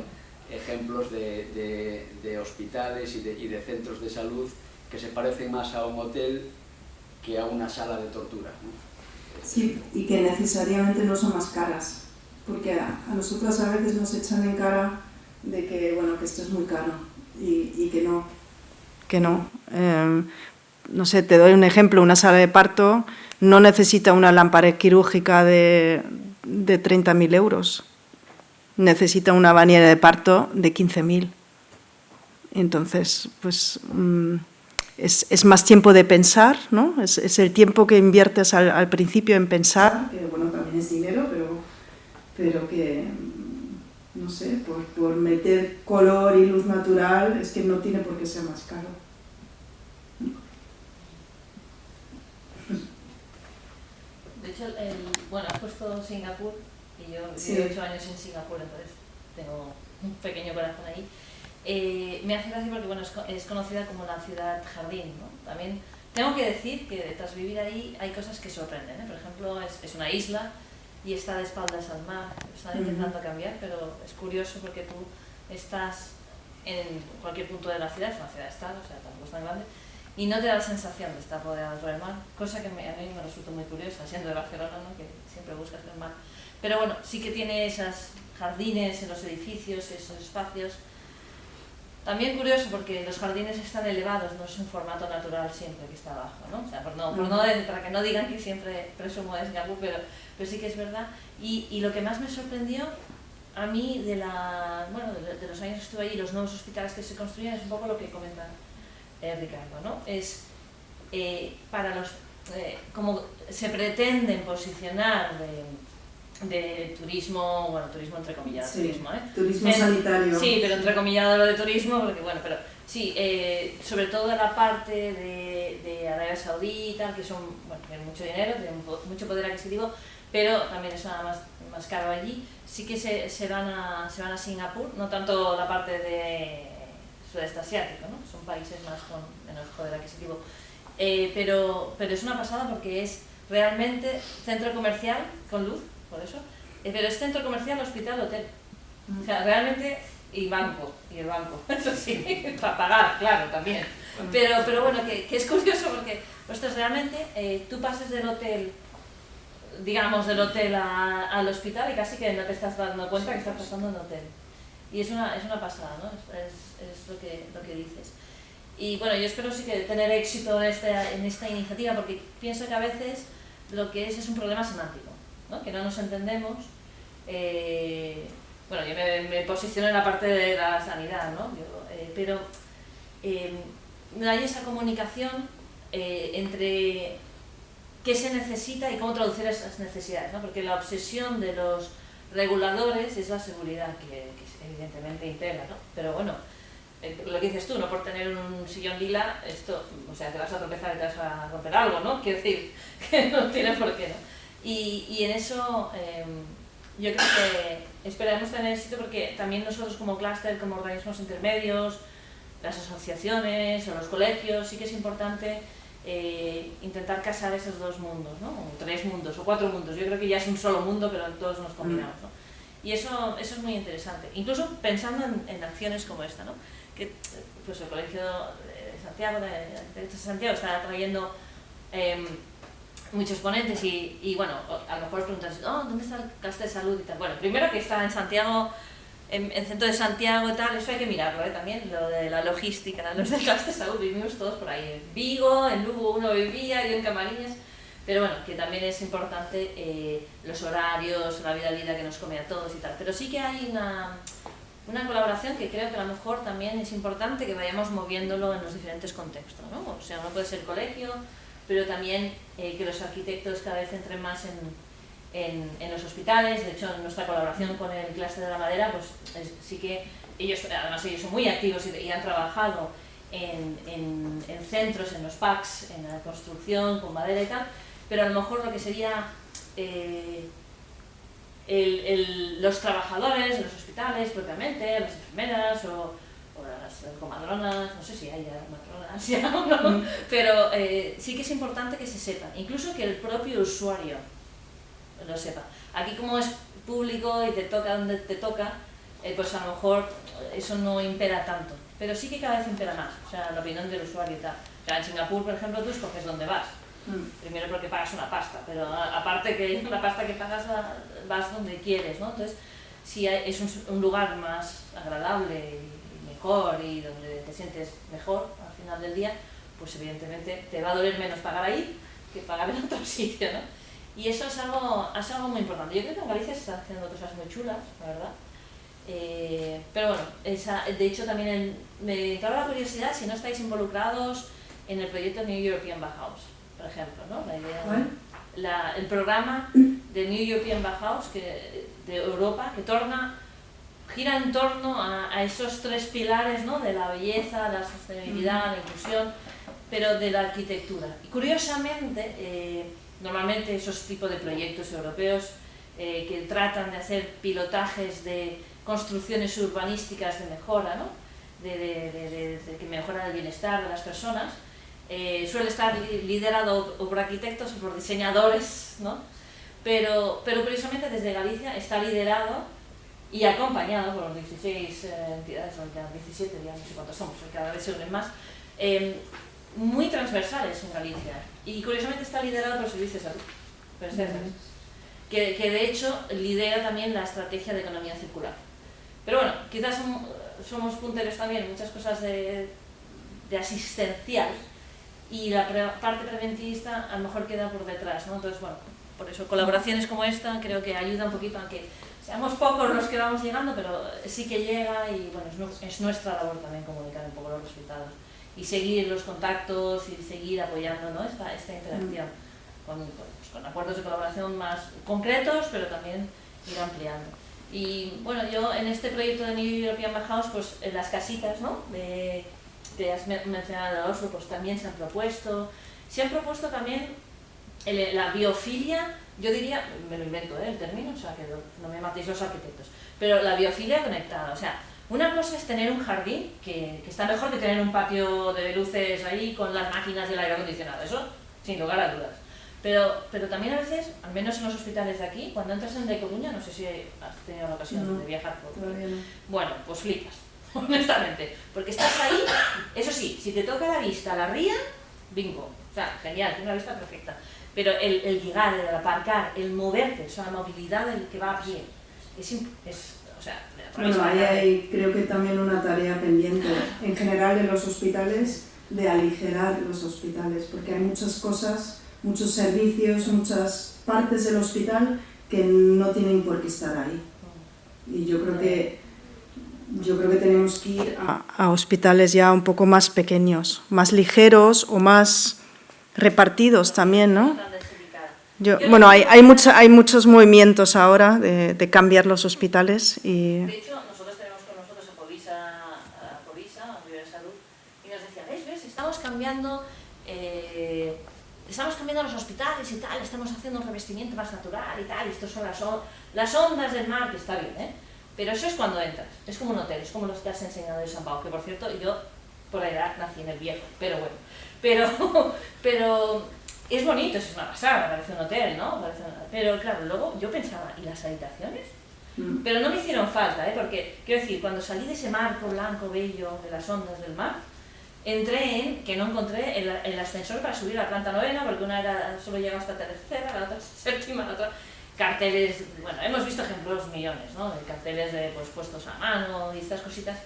ejemplos de hospitales y de centros de salud que se parecen más a un hotel que a una sala de tortura, ¿no? Sí, y que necesariamente no son más caras, porque a nosotros a veces nos echan en cara de que, bueno, que esto es muy caro y que no. Que no. No sé, te doy un ejemplo, una sala de parto no necesita una lámpara quirúrgica de 30.000 euros, necesita una bañera de parto de 15.000. Entonces, pues es más tiempo de pensar, ¿no? Es el tiempo que inviertes al principio en pensar, que bueno, también es dinero, pero que, no sé, por meter color y luz natural es que no tiene por qué ser más caro. De hecho, bueno, has puesto Singapur y yo Sí. llevo 8 años en Singapur, entonces tengo un pequeño corazón ahí. Me hace gracia porque bueno, es conocida como la ciudad jardín, ¿no? También tengo que decir que tras vivir ahí hay cosas que sorprenden, ¿eh? Por ejemplo, es una isla y está de espaldas al mar, están intentando cambiar, pero es curioso porque tú estás en cualquier punto de la ciudad, es una ciudad-estado, o sea, tampoco es tan grande, y no te da la sensación de estar rodeado por el mar, cosa que a mí me resulta muy curiosa, siendo de Barcelona, ¿no? Que siempre buscas el mar. Pero bueno, sí que tiene esos jardines en los edificios, esos espacios. También curioso porque los jardines están elevados, no es un formato natural siempre que está abajo, ¿no? O sea, para que no digan que siempre presumo de Singapur, pero sí que es verdad. Y lo que más me sorprendió a mí de los años que estuve allí, los nuevos hospitales que se construyen, es un poco lo que comenta Ricardo, ¿no? Es para los, como se pretenden posicionar de turismo, bueno, turismo entre comillas, sí, turismo, turismo sanitario. Sí, pero entrecomillado lo de turismo, porque bueno, pero sí, sobre todo la parte de Arabia Saudí y tal, que son, bueno, tienen mucho dinero, tienen mucho poder adquisitivo, pero también es más caro allí. Sí que se van a Singapur, no tanto la parte de sudeste asiático, ¿no? Son países más con menos poder adquisitivo, pero es una pasada porque es realmente centro comercial con luz, por eso, pero es centro comercial, hospital, hotel, o sea, realmente, y el banco, eso sí, para pagar, claro, también, pero bueno, que es curioso porque, ostras, realmente tú pasas del hotel, digamos, del hotel al hospital y casi que no te estás dando cuenta que estás pasando en hotel, y es una pasada, ¿no? Es lo que dices. Y bueno, yo espero sí que tener éxito en esta iniciativa, porque pienso que a veces lo que es un problema semántico, ¿no? Que no nos entendemos. Bueno, yo me posiciono en la parte de la sanidad, ¿no? Pero no hay esa comunicación entre qué se necesita y cómo traducir esas necesidades, ¿no? Porque la obsesión de los reguladores es la seguridad, que evidentemente integra, ¿no? Pero bueno, lo que dices tú, no por tener un sillón lila, o sea, te vas a tropezar y te vas a romper algo, ¿no? Quiero decir, que no tiene por qué, ¿no? Y en eso yo creo que esperamos tener éxito porque también nosotros como clúster, como organismos intermedios, las asociaciones o los colegios, sí que es importante intentar casar esos dos mundos, ¿no? O 3 mundos o 4 mundos. Yo creo que ya es un solo mundo, pero todos nos combinamos, ¿no? Y eso es muy interesante, incluso pensando en acciones como esta, ¿no? Que pues el Colegio de Santiago, de Arquitectos de Santiago, está trayendo muchos ponentes y bueno, a lo mejor os preguntas, ¿dónde está el clúster de salud y tal? Bueno, primero que está en Santiago, en el centro de Santiago y tal, eso hay que mirarlo, también, lo de la logística, los del clúster de salud, vivimos todos por ahí, en Vigo, en Lugo uno vivía, yo en Camariñas, pero bueno, que también es importante los horarios, la vida que nos come a todos y tal, pero sí que hay una colaboración que creo que a lo mejor también es importante que vayamos moviéndolo en los diferentes contextos, ¿no? O sea, no puede ser colegio, pero también que los arquitectos cada vez entren más en los hospitales. De hecho, en nuestra colaboración con el clúster de la madera, pues sí que ellos son muy activos y han trabajado en centros, en los PACs, en la construcción, con madera y tal, pero a lo mejor lo que sería los trabajadores de los hospitales propiamente, las enfermeras o las comadronas, no sé si hay ya matronas ya o no, pero sí que es importante que se sepa, incluso que el propio usuario lo sepa. Aquí como es público y te toca donde te toca, pues a lo mejor eso no impera tanto, pero sí que cada vez impera más, o sea, la opinión del usuario y tal. O sea, en Singapur, por ejemplo, tú escoges dónde vas. Primero porque pagas una pasta, pero aparte que la pasta que pagas vas donde quieres, ¿no? Entonces, si es un lugar más agradable y mejor y donde te sientes mejor al final del día, pues evidentemente te va a doler menos pagar ahí que pagar en otro sitio, ¿no? Y eso es algo muy importante. Yo creo que en Galicia se están haciendo cosas muy chulas, la verdad. Pero bueno, de hecho también me entró la curiosidad si no estáis involucrados en el proyecto New European Bauhaus, por ejemplo, ¿no? La idea, el programa de New European Bauhaus de Europa que gira en torno a esos tres pilares, ¿no? De la belleza, la sostenibilidad, la inclusión, pero de la arquitectura. Y curiosamente, normalmente esos tipos de proyectos europeos que tratan de hacer pilotajes de construcciones urbanísticas de mejora, ¿no? de que mejoran el bienestar de las personas, suele estar liderado o por arquitectos o por diseñadores, ¿no? Pero curiosamente desde Galicia está liderado y acompañado por los 16 entidades, o 17, ya no sé cuántos somos, cada vez se unen más, muy transversales en Galicia. Y curiosamente está liderado por el Servicio de Salud, que de hecho lidera también la estrategia de economía circular. Pero bueno, quizás somos punteros también en muchas cosas de asistencial y la parte preventivista a lo mejor queda por detrás, ¿no? Entonces, bueno, por eso colaboraciones como esta creo que ayuda un poquito a que seamos pocos los que vamos llegando, pero sí que llega y bueno, es nuestra labor también comunicar un poco los resultados y seguir los contactos y seguir apoyando, ¿no? esta interacción con acuerdos de colaboración más concretos, pero también ir ampliando. Y bueno, yo en este proyecto de New European Bauhaus, pues en las casitas, ¿no? que has mencionado de Oslo, pues también se han propuesto también la biofilia, yo diría, me lo invento el término, o sea que no me matéis los arquitectos, pero la biofilia conectada, o sea, una cosa es tener un jardín que está mejor que tener un patio de luces ahí con las máquinas del aire acondicionado, eso sin lugar a dudas. Pero también a veces, al menos en los hospitales de aquí, cuando entras en De Coruña, no sé si has tenido la ocasión de viajar por aquí. Bueno, pues flipas, honestamente, porque estás ahí, eso sí, si te toca la vista, la ría, bingo, o sea, genial, tiene una vista perfecta, pero el llegar, el aparcar, el moverte, o sea, la movilidad del que va a pie, o sea... Bueno, ahí hay creo que también una tarea pendiente, en general de los hospitales, de aligerar los hospitales, porque hay muchas cosas, muchos servicios, muchas partes del hospital que no tienen por qué estar ahí. Y yo creo que tenemos que ir a hospitales ya un poco más pequeños, más ligeros o más repartidos también, ¿no? Bueno, hay muchos movimientos ahora de cambiar los hospitales. Y... De hecho, nosotros tenemos con nosotros a Povisa, a Nivel de Salud, y nos decía, ¿ves? Estamos cambiando los hospitales y tal, estamos haciendo un revestimiento más natural y tal, y estos son las ondas del mar, que está bien, pero eso es cuando entras, es como un hotel, es como los que has enseñado de San Pau, que por cierto, yo por la edad nací en el viejo, pero bueno, pero es bonito, es una pasada, parece un hotel, ¿no? Pero claro, luego yo pensaba, ¿y las habitaciones? Pero no me hicieron falta, porque, quiero decir, cuando salí de ese marco blanco, bello, de las ondas del mar, entré que no encontré el ascensor para subir a la planta 9, porque una solo llega hasta tercera, la otra séptima, la otra... Carteles, bueno, hemos visto ejemplos millones, ¿no? De carteles pues, puestos a mano y estas cositas.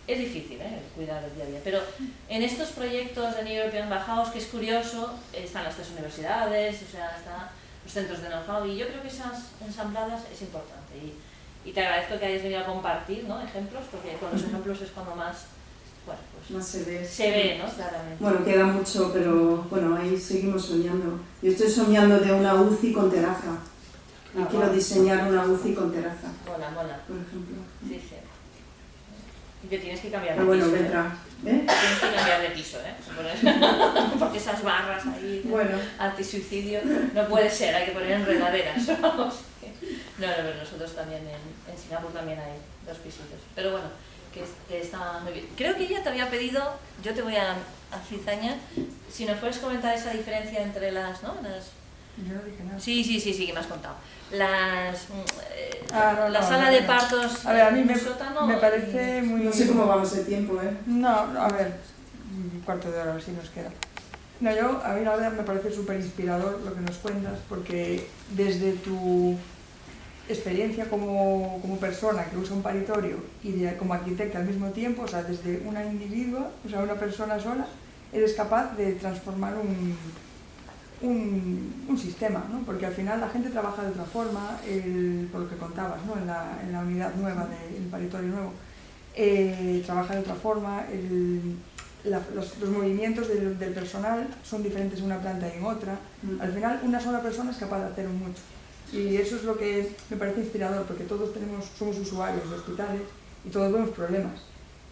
Es difícil, cuidar el día a día, pero en estos proyectos de New European Bauhaus, que es curioso, están las 3 universidades, o sea, están los centros de know-how, y yo creo que esas ensambladas es importante. Y te agradezco que hayas venido a compartir, ¿no? Ejemplos, porque con los ejemplos es cuando más, bueno, pues más se ve, ¿no? Claramente. Bueno, queda mucho, pero bueno, ahí seguimos soñando. Yo estoy soñando de una UCI con terraza. Y quiero diseñar una UCI con terraza. Mola, por ejemplo. Sí. Y te tienes que cambiar de piso. Bueno, Vendrá. Tienes que cambiar de piso, porque esas barras ahí, antisuicidio, no puede ser, hay que poner enredaderas. No, pero nosotros también, en Singapur también hay 2 pisitos. Pero bueno, que está muy bien. Creo que ella te había pedido, yo te voy a cizañar, si nos puedes comentar esa diferencia entre las Yo no dije nada. Sí, que me has contado. La No, sala de partos a ver, a mí en me un sótano parece muy... No sé cómo vamos de tiempo, ¿eh? No, a ver, un cuarto de hora así nos queda. No, a mí la verdad me parece súper inspirador lo que nos cuentas, porque desde tu experiencia como persona que usa un paritorio y como arquitecta al mismo tiempo, o sea, desde una individua, o sea, una persona sola, eres capaz de transformar un sistema, ¿no? Porque al final la gente trabaja de otra forma, por lo que contabas, ¿no? En la unidad nueva, del paritorio nuevo, trabaja de otra forma, los movimientos del personal son diferentes en una planta y en otra. Al final, una sola persona es capaz de hacer mucho. Y eso es lo que me parece inspirador, porque todos somos usuarios de hospitales y todos vemos problemas.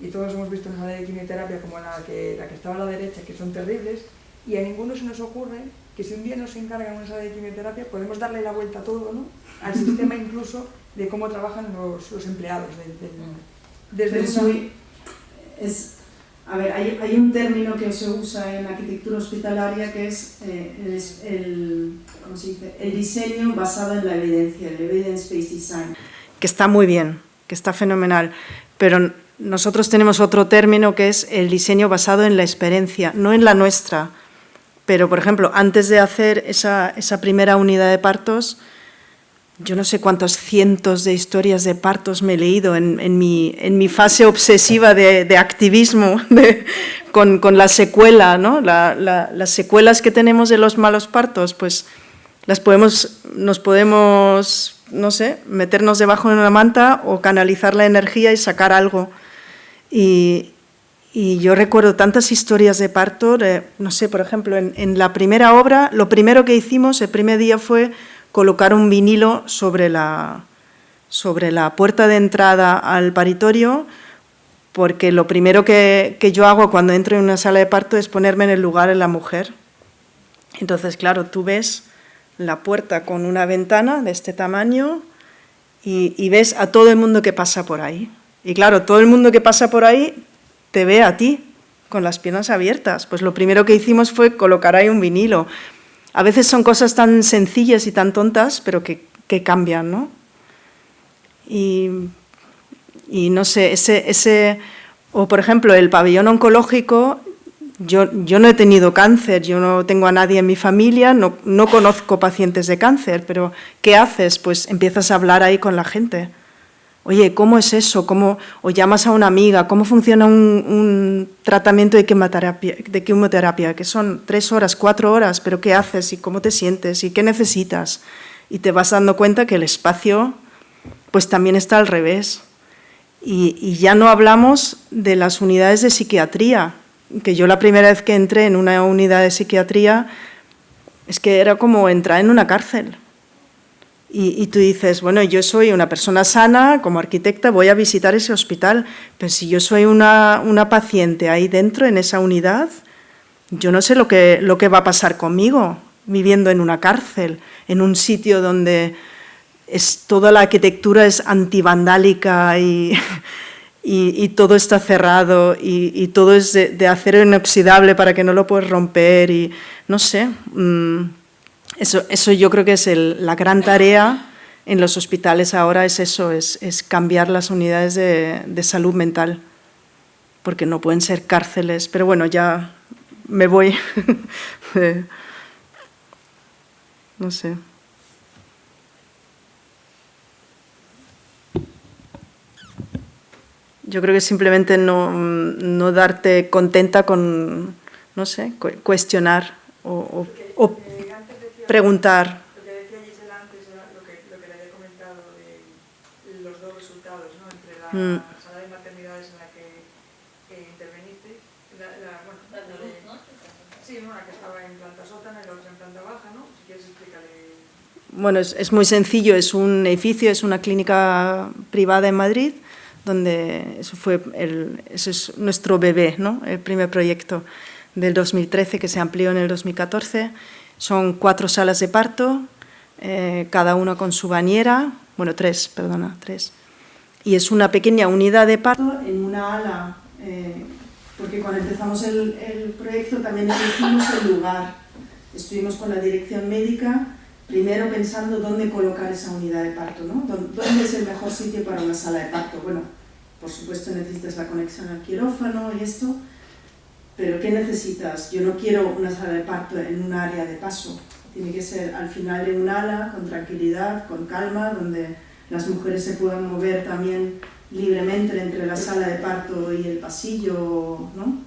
Y todos hemos visto una sala de quimioterapia como la que estaba a la derecha, que son terribles, y a ninguno se nos ocurre que si un día nos encargan una sala de quimioterapia, podemos darle la vuelta a todo, ¿no? Al sistema incluso de cómo trabajan los empleados. A ver, hay un término que se usa en arquitectura hospitalaria que es ¿cómo se dice? El diseño basado en la evidencia, el evidence-based design. Que está muy bien, que está fenomenal, pero nosotros tenemos otro término que es el diseño basado en la experiencia, no en la nuestra. Pero, por ejemplo, antes de hacer esa primera unidad de partos, yo no sé cuántos cientos de historias de partos me he leído en mi fase obsesiva de activismo con la secuela, ¿no? Las secuelas que tenemos de los malos partos, pues nos podemos, no sé, meternos debajo de una manta o canalizar la energía y sacar algo. Y yo recuerdo tantas historias de parto, no sé, por ejemplo, en la primera obra, lo primero que hicimos el primer día fue colocar un vinilo sobre la puerta de entrada al paritorio, porque lo primero que yo hago cuando entro en una sala de parto es ponerme en el lugar de la mujer. Entonces, claro, tú ves la puerta con una ventana de este tamaño y ves a todo el mundo que pasa por ahí. Y claro, todo el mundo que pasa por ahí te ve a ti con las piernas abiertas. Pues lo primero que hicimos fue colocar ahí un vinilo. A veces son cosas tan sencillas y tan tontas, pero que cambian, ¿no? Y no sé, o por ejemplo, el pabellón oncológico, yo no he tenido cáncer, yo no tengo a nadie en mi familia, no conozco pacientes de cáncer, pero ¿qué haces? Pues empiezas a hablar ahí con la gente. Oye, ¿cómo es eso? O llamas a una amiga, ¿cómo funciona un tratamiento de quimioterapia? Que son 3 horas, 4 horas, pero ¿qué haces? ¿Y cómo te sientes? ¿Y qué necesitas? Y te vas dando cuenta que el espacio pues también está al revés. Y ya no hablamos de las unidades de psiquiatría, que yo la primera vez que entré en una unidad de psiquiatría es que era como entrar en una cárcel. Y tú dices, bueno, yo soy una persona sana, como arquitecta voy a visitar ese hospital, pero si yo soy una paciente ahí dentro, en esa unidad, yo no sé lo que va a pasar conmigo, viviendo en una cárcel, en un sitio donde toda la arquitectura es antivandálica y todo está cerrado y todo es de acero inoxidable para que no lo puedas romper y no sé... Eso yo creo que es la gran tarea en los hospitales ahora, es eso, es cambiar las unidades de salud mental, porque no pueden ser cárceles. Pero bueno, ya me voy. No sé. Yo creo que simplemente no darte contenta con, no sé, cuestionar o preguntar. Lo que decía Gisela antes era lo que le había comentado de los dos resultados, ¿no? Entre la sala de maternidades en la que interveniste, sí, una que estaba en planta sótano y la otra en planta baja, ¿no? Si quieres explícale. Bueno, es muy sencillo, es un edificio, es una clínica privada en Madrid, donde ese es nuestro bebé, ¿no? El primer proyecto del 2013 que se amplió en el 2014. Son 4 salas de parto, cada una con su bañera, bueno, 3. Y es una pequeña unidad de parto en una ala, porque cuando empezamos el proyecto también elegimos el lugar. estuvimos con la dirección médica, primero pensando dónde colocar esa unidad de parto, ¿no? ¿Dónde es el mejor sitio para una sala de parto? Bueno, por supuesto necesitas la conexión al quirófano y esto, pero ¿qué necesitas? Yo no quiero una sala de parto en un área de paso, tiene que ser al final de un ala, con tranquilidad, con calma, donde las mujeres se puedan mover también libremente entre la sala de parto y el pasillo, ¿no?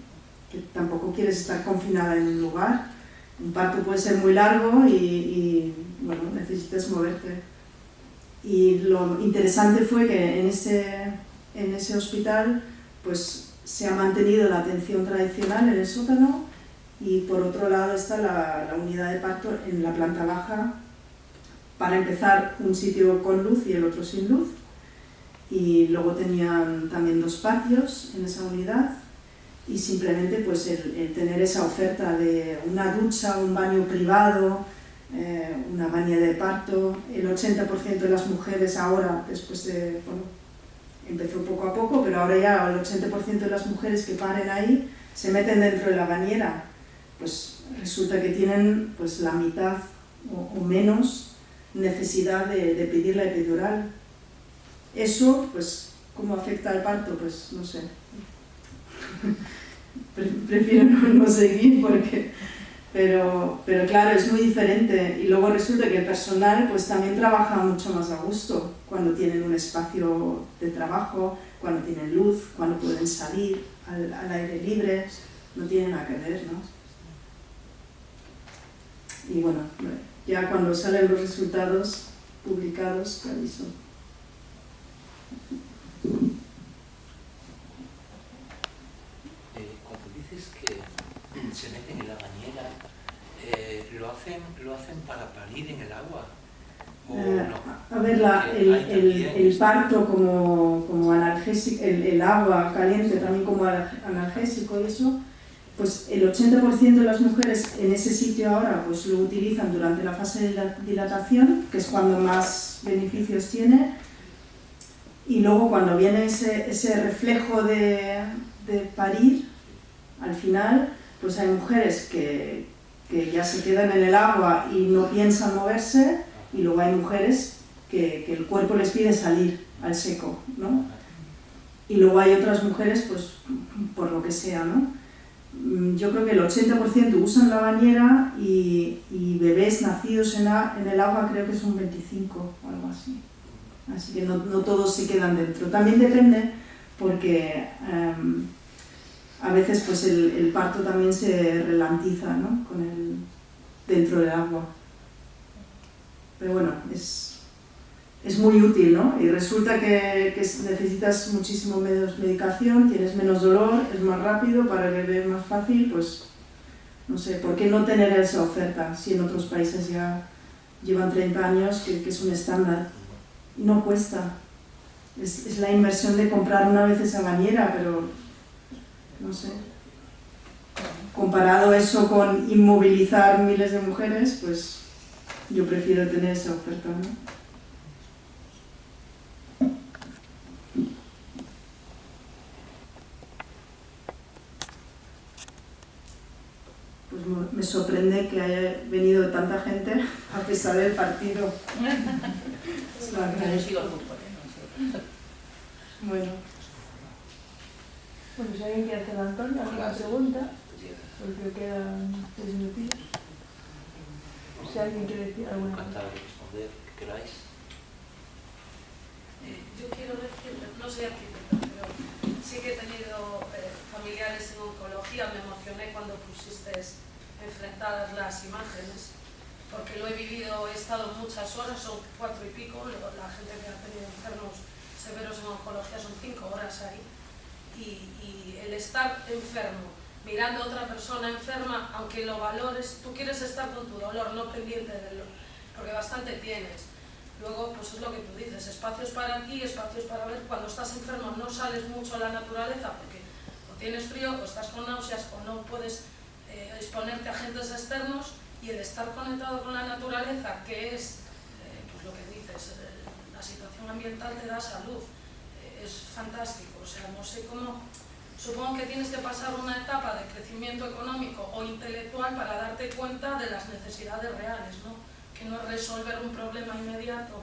Que tampoco quieres estar confinada en un lugar. Un parto puede ser muy largo y bueno, necesitas moverte. Y lo interesante fue que en ese hospital pues se ha mantenido la atención tradicional en el sótano y por otro lado está la unidad de parto en la planta baja, para empezar un sitio con luz y el otro sin luz, y luego tenían también 2 patios en esa unidad, y simplemente pues el tener esa oferta de una ducha, un baño privado, una bañera de parto. El 80% de las mujeres ahora, después de, bueno, empezó poco a poco, pero ahora ya el 80% de las mujeres que paren ahí se meten dentro de la bañera, pues resulta que tienen pues la mitad o menos necesidad de pedir la epidural. Eso, pues, ¿cómo afecta al parto? Pues no sé. Prefiero no seguir porque... Pero claro, es muy diferente. Y luego resulta que el personal pues también trabaja mucho más a gusto cuando tienen un espacio de trabajo, cuando tienen luz, cuando pueden salir al aire libre. No tiene nada que ver, ¿no? Y bueno, ya cuando salen los resultados publicados, te aviso. Cuando dices que se meten en la bañera, ¿lo hacen para parir en el agua? ¿O no? A ver, el parto como analgésico, el agua caliente también como analgésico y eso, pues el 80% de las mujeres en ese sitio ahora pues lo utilizan durante la fase de dilatación, que es cuando más beneficios tiene, y luego cuando viene ese reflejo de parir, al final pues hay mujeres que ya se quedan en el agua y no piensan moverse, y luego hay mujeres que el cuerpo les pide salir al seco, ¿no? Y luego hay otras mujeres, pues por lo que sea, ¿no? Yo creo que el 80% usan la bañera y bebés nacidos en el agua creo que son 25 o algo así. Así que no todos se quedan dentro. También depende porque a veces pues el parto también se ralentiza, ¿no? Dentro del agua. Pero bueno, es muy útil, ¿no? Y resulta que necesitas muchísimo menos medicación, tienes menos dolor, es más rápido, para el bebé es más fácil, pues no sé, ¿por qué no tener esa oferta si en otros países ya llevan 30 años, que es un estándar? No cuesta. Es la inversión de comprar una vez esa bañera, pero no sé. Comparado eso con inmovilizar miles de mujeres, pues yo prefiero tener esa oferta, ¿no? Pues me sorprende que haya venido tanta gente a pesar del partido. Yo sigo el fútbol, ¿no? Bueno. Bueno, si alguien quiere hacer a Antonio alguna pregunta, porque quedan 3 minutillos. Si alguien quiere decir alguna cosa. Encantado de responder, que queráis. Yo quiero decir, no soy arquitecta, pero sí que he tenido familiares en oncología. Me emocioné cuando pusiste enfrentadas las imágenes, porque lo he vivido, he estado muchas horas, son 4 y pico, la gente que ha tenido enfermos severos en oncología son 5 horas ahí, y el estar enfermo, mirando a otra persona enferma, aunque lo valores, tú quieres estar con tu dolor, no pendiente de lo, porque bastante tienes. Luego, pues es lo que tú dices, espacios para ti, espacios para ver. Cuando estás enfermo no sales mucho a la naturaleza porque o tienes frío, o estás con náuseas, o no puedes exponerte a agentes externos, y el estar conectado con la naturaleza, que es, pues lo que dices, la situación ambiental te da salud, es fantástico. O sea, no sé cómo Supongo que tienes que pasar una etapa de crecimiento económico o intelectual para darte cuenta de las necesidades reales, ¿no? Que no es resolver un problema inmediato.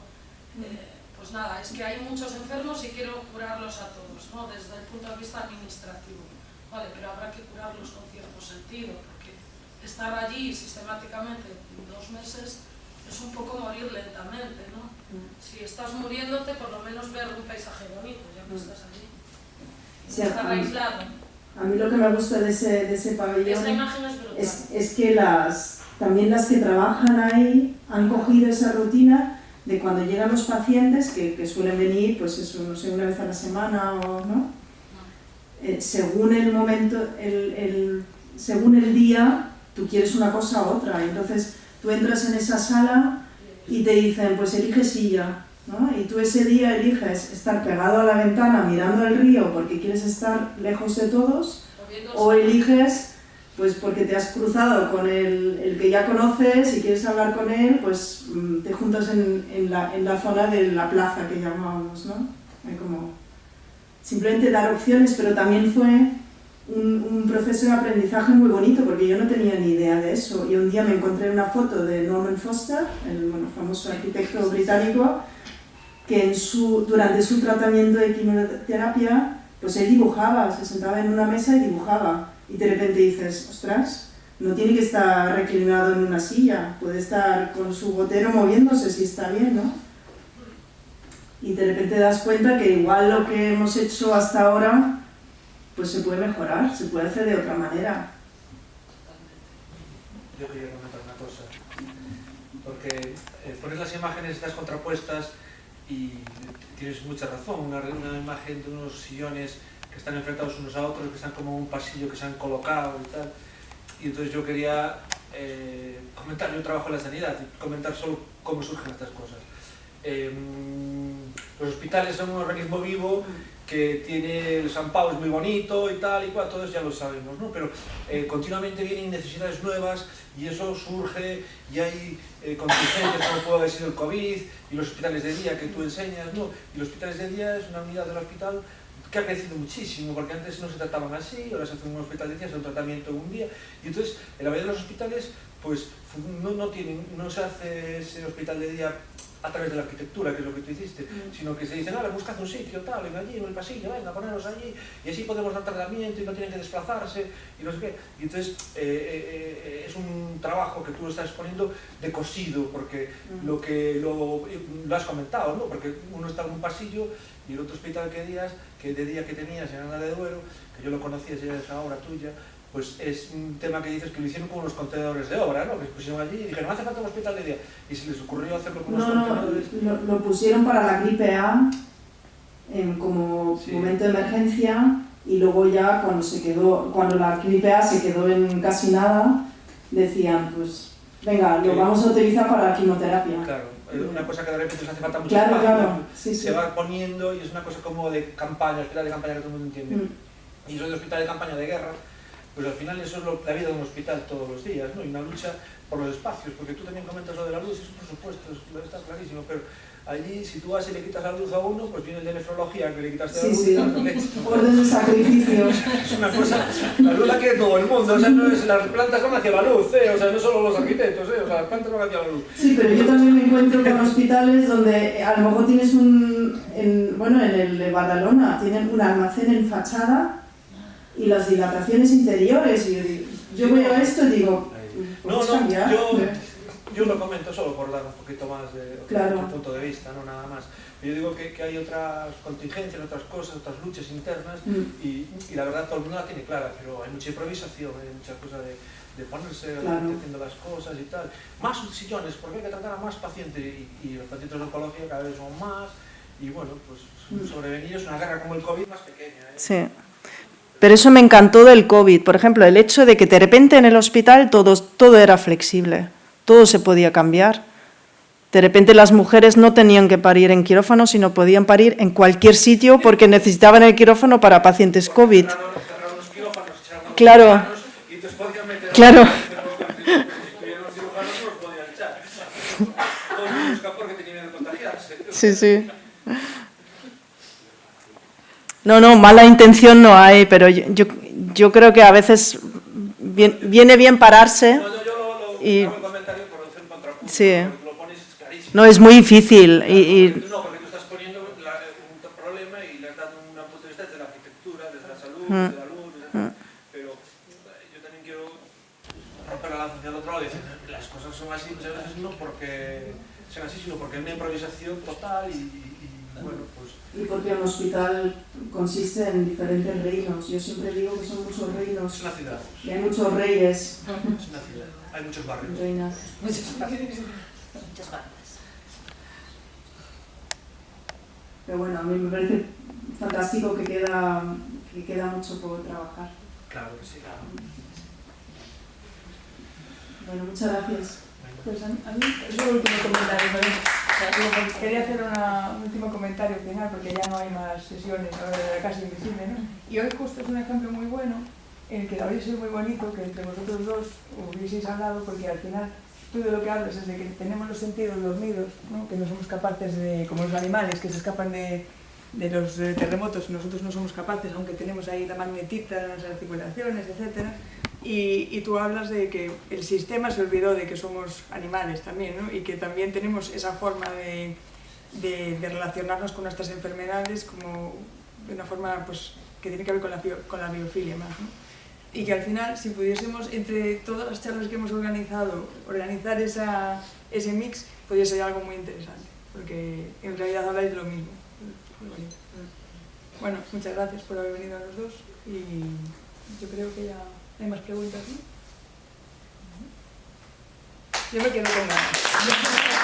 Pues nada, es que hay muchos enfermos y quiero curarlos a todos, ¿no? Desde el punto de vista administrativo. Vale, pero habrá que curarlos con cierto sentido, porque estar allí sistemáticamente 2 meses es un poco morir lentamente, ¿no? Si estás muriéndote, por lo menos ver un paisaje bonito, ya que estás allí. Sí, Estar aislado. A mí lo que me gusta de ese pabellón Esa imagen es brutal. es que también las que trabajan ahí han cogido esa rutina de cuando llegan los pacientes, que suelen venir, pues eso, no sé, una vez a la semana o no, según el momento, según el día, tú quieres una cosa u otra. Entonces tú entras en esa sala y te dicen, pues elige silla, ¿no? Y tú ese día eliges estar pegado a la ventana mirando el río porque quieres estar lejos de todos, o eliges, pues porque te has cruzado con el que ya conoces y quieres hablar con él, pues te juntas en la zona de la plaza que llamábamos, ¿no? Hay como simplemente dar opciones, pero también fue un proceso de aprendizaje muy bonito porque yo no tenía ni idea de eso. Y un día me encontré una foto de Norman Foster, el famoso arquitecto británico, que durante su tratamiento de quimioterapia, pues él dibujaba, se sentaba en una mesa y dibujaba. Y de repente dices, ostras, no tiene que estar reclinado en una silla, puede estar con su gotero moviéndose si está bien, ¿no? Y de repente te das cuenta que igual lo que hemos hecho hasta ahora, pues se puede mejorar, se puede hacer de otra manera. Yo quería comentar una cosa, porque pones las imágenes estas contrapuestas y tienes mucha razón, una imagen de unos sillones que están enfrentados unos a otros, que están como un pasillo que se han colocado y tal. Y entonces yo quería comentar, yo trabajo en la sanidad, y comentar solo cómo surgen estas cosas. Los hospitales son un organismo vivo que tiene el San Pau, es muy bonito y tal y cual, todo eso ya lo sabemos, ¿no? Pero continuamente vienen necesidades nuevas y eso surge y hay contingencias como puede haber sido el COVID y los hospitales de día que tú enseñas, ¿no? Y los hospitales de día es una unidad del hospital que ha crecido muchísimo, porque antes no se trataban así, ahora se hace un hospital de día, se hace un tratamiento en un día, y entonces en la mayoría de los hospitales pues no se hace ese hospital de día a través de la arquitectura, que es lo que tú hiciste, sino que se dicen, buscad un sitio, tal, venga allí, en el pasillo, venga, poneros allí, y así podemos dar tratamiento y no tienen que desplazarse, y no sé qué. Y entonces es un trabajo que tú estás poniendo de cosido, porque lo has comentado, ¿no? Porque uno está en un pasillo y el otro hospital que de día que tenías en Ana de Duero, que yo lo conocía, ya es ahora tuya, pues es un tema que dices que lo hicieron con unos contenedores de obra, ¿no? Que se pusieron allí y dijeron, no hace falta un hospital de día. Y se les ocurrió hacerlo con unos contenedores. Lo pusieron para la gripe A como momento de emergencia, y luego ya cuando la gripe A se quedó en casi nada, decían, pues venga, lo vamos a utilizar para la quimioterapia. Claro, una cosa que de repente hace falta mucho espacio, claro. Sí, se va poniendo y es una cosa como de campaña, hospital de campaña que todo el mundo entiende. Y eso de hospital de campaña de guerra, pues al final eso es la vida de un hospital todos los días, ¿no? Y una lucha por los espacios, porque tú también comentas lo de la luz, eso por supuesto, está clarísimo, pero allí si tú vas y le quitas la luz a uno, pues viene el de nefrología que le quitaste la luz. Orden de sacrificio. Es una cosa, la luz la quiere todo el mundo, o sea, no es, las plantas van hacia la luz, o sea, no solo los arquitectos, o sea, las plantas van hacia la luz. Sí, pero yo también me encuentro con hospitales donde a lo mejor tienes en el de Badalona, tienen un almacén en fachada y las dilataciones interiores, y yo veo esto y digo, ¿puedes cambiar? Yo lo comento solo por dar un poquito más de otro punto de vista, no nada más. Yo digo que hay otras contingencias, otras cosas, otras luchas internas y la verdad todo el mundo la tiene clara, pero hay mucha improvisación, hay mucha cosa de ponerse haciendo las cosas y tal. Más sillones, porque hay que tratar a más pacientes y los pacientes de oncología cada vez son más y bueno, pues sobrevenir es una guerra como el COVID más pequeña. Sí. Pero eso me encantó del COVID, por ejemplo, el hecho de que de repente en el hospital todo era flexible, todo se podía cambiar. De repente las mujeres no tenían que parir en quirófano, sino podían parir en cualquier sitio porque necesitaban el quirófano para pacientes COVID. Claro, claro. Sí, sí. No, mala intención no hay, pero yo creo que a veces viene bien pararse. No, yo y hago el comentario por hacer un contrapunto, sí. porque lo pones clarísimo. No, es muy difícil. No, porque tú estás poniendo un problema y le has dado un punto de vista desde la arquitectura, desde la salud, Mm. desde la luz, pero yo también quiero romper la lanza hacia el otro lado y decir, las cosas son así, muchas veces no porque sean así, sino porque hay una improvisación total y bueno, pues... Y porque un hospital consiste en diferentes reinos. Yo siempre digo que son muchos reinos. Es una ciudad. Y hay muchos reyes. Es una ciudad. Hay muchos barrios. Reinas. Muchas gracias. Pero bueno, a mí me parece fantástico que queda mucho por trabajar. Claro que sí. Bueno, muchas gracias. Pues a mí, es un último comentario, ¿no? Quería hacer un último comentario final porque ya no hay más sesiones ahora de la Casa Invisible, ¿no? Y hoy justo es un ejemplo muy bueno en el que habría sido muy bonito que entre vosotros dos hubieseis hablado, porque al final tú de lo que hablas es de que tenemos los sentidos dormidos, ¿no? Que no somos capaces de, como los animales que se escapan de los terremotos, nosotros no somos capaces, aunque tenemos ahí la magnetita en las articulaciones, etcétera. Y tú hablas de que el sistema se olvidó de que somos animales también, ¿no? Y que también tenemos esa forma de relacionarnos con nuestras enfermedades como de una forma pues, que tiene que ver con la biofilia más, ¿no? Y que al final, si pudiésemos, entre todas las charlas que hemos organizado, organizar ese mix, podría ser algo muy interesante, porque en realidad habláis de lo mismo. Muy bonito. Bueno, muchas gracias por haber venido a los dos y yo creo que ya... ¿Hay más preguntas? ¿No? Yo me quedo con ganas.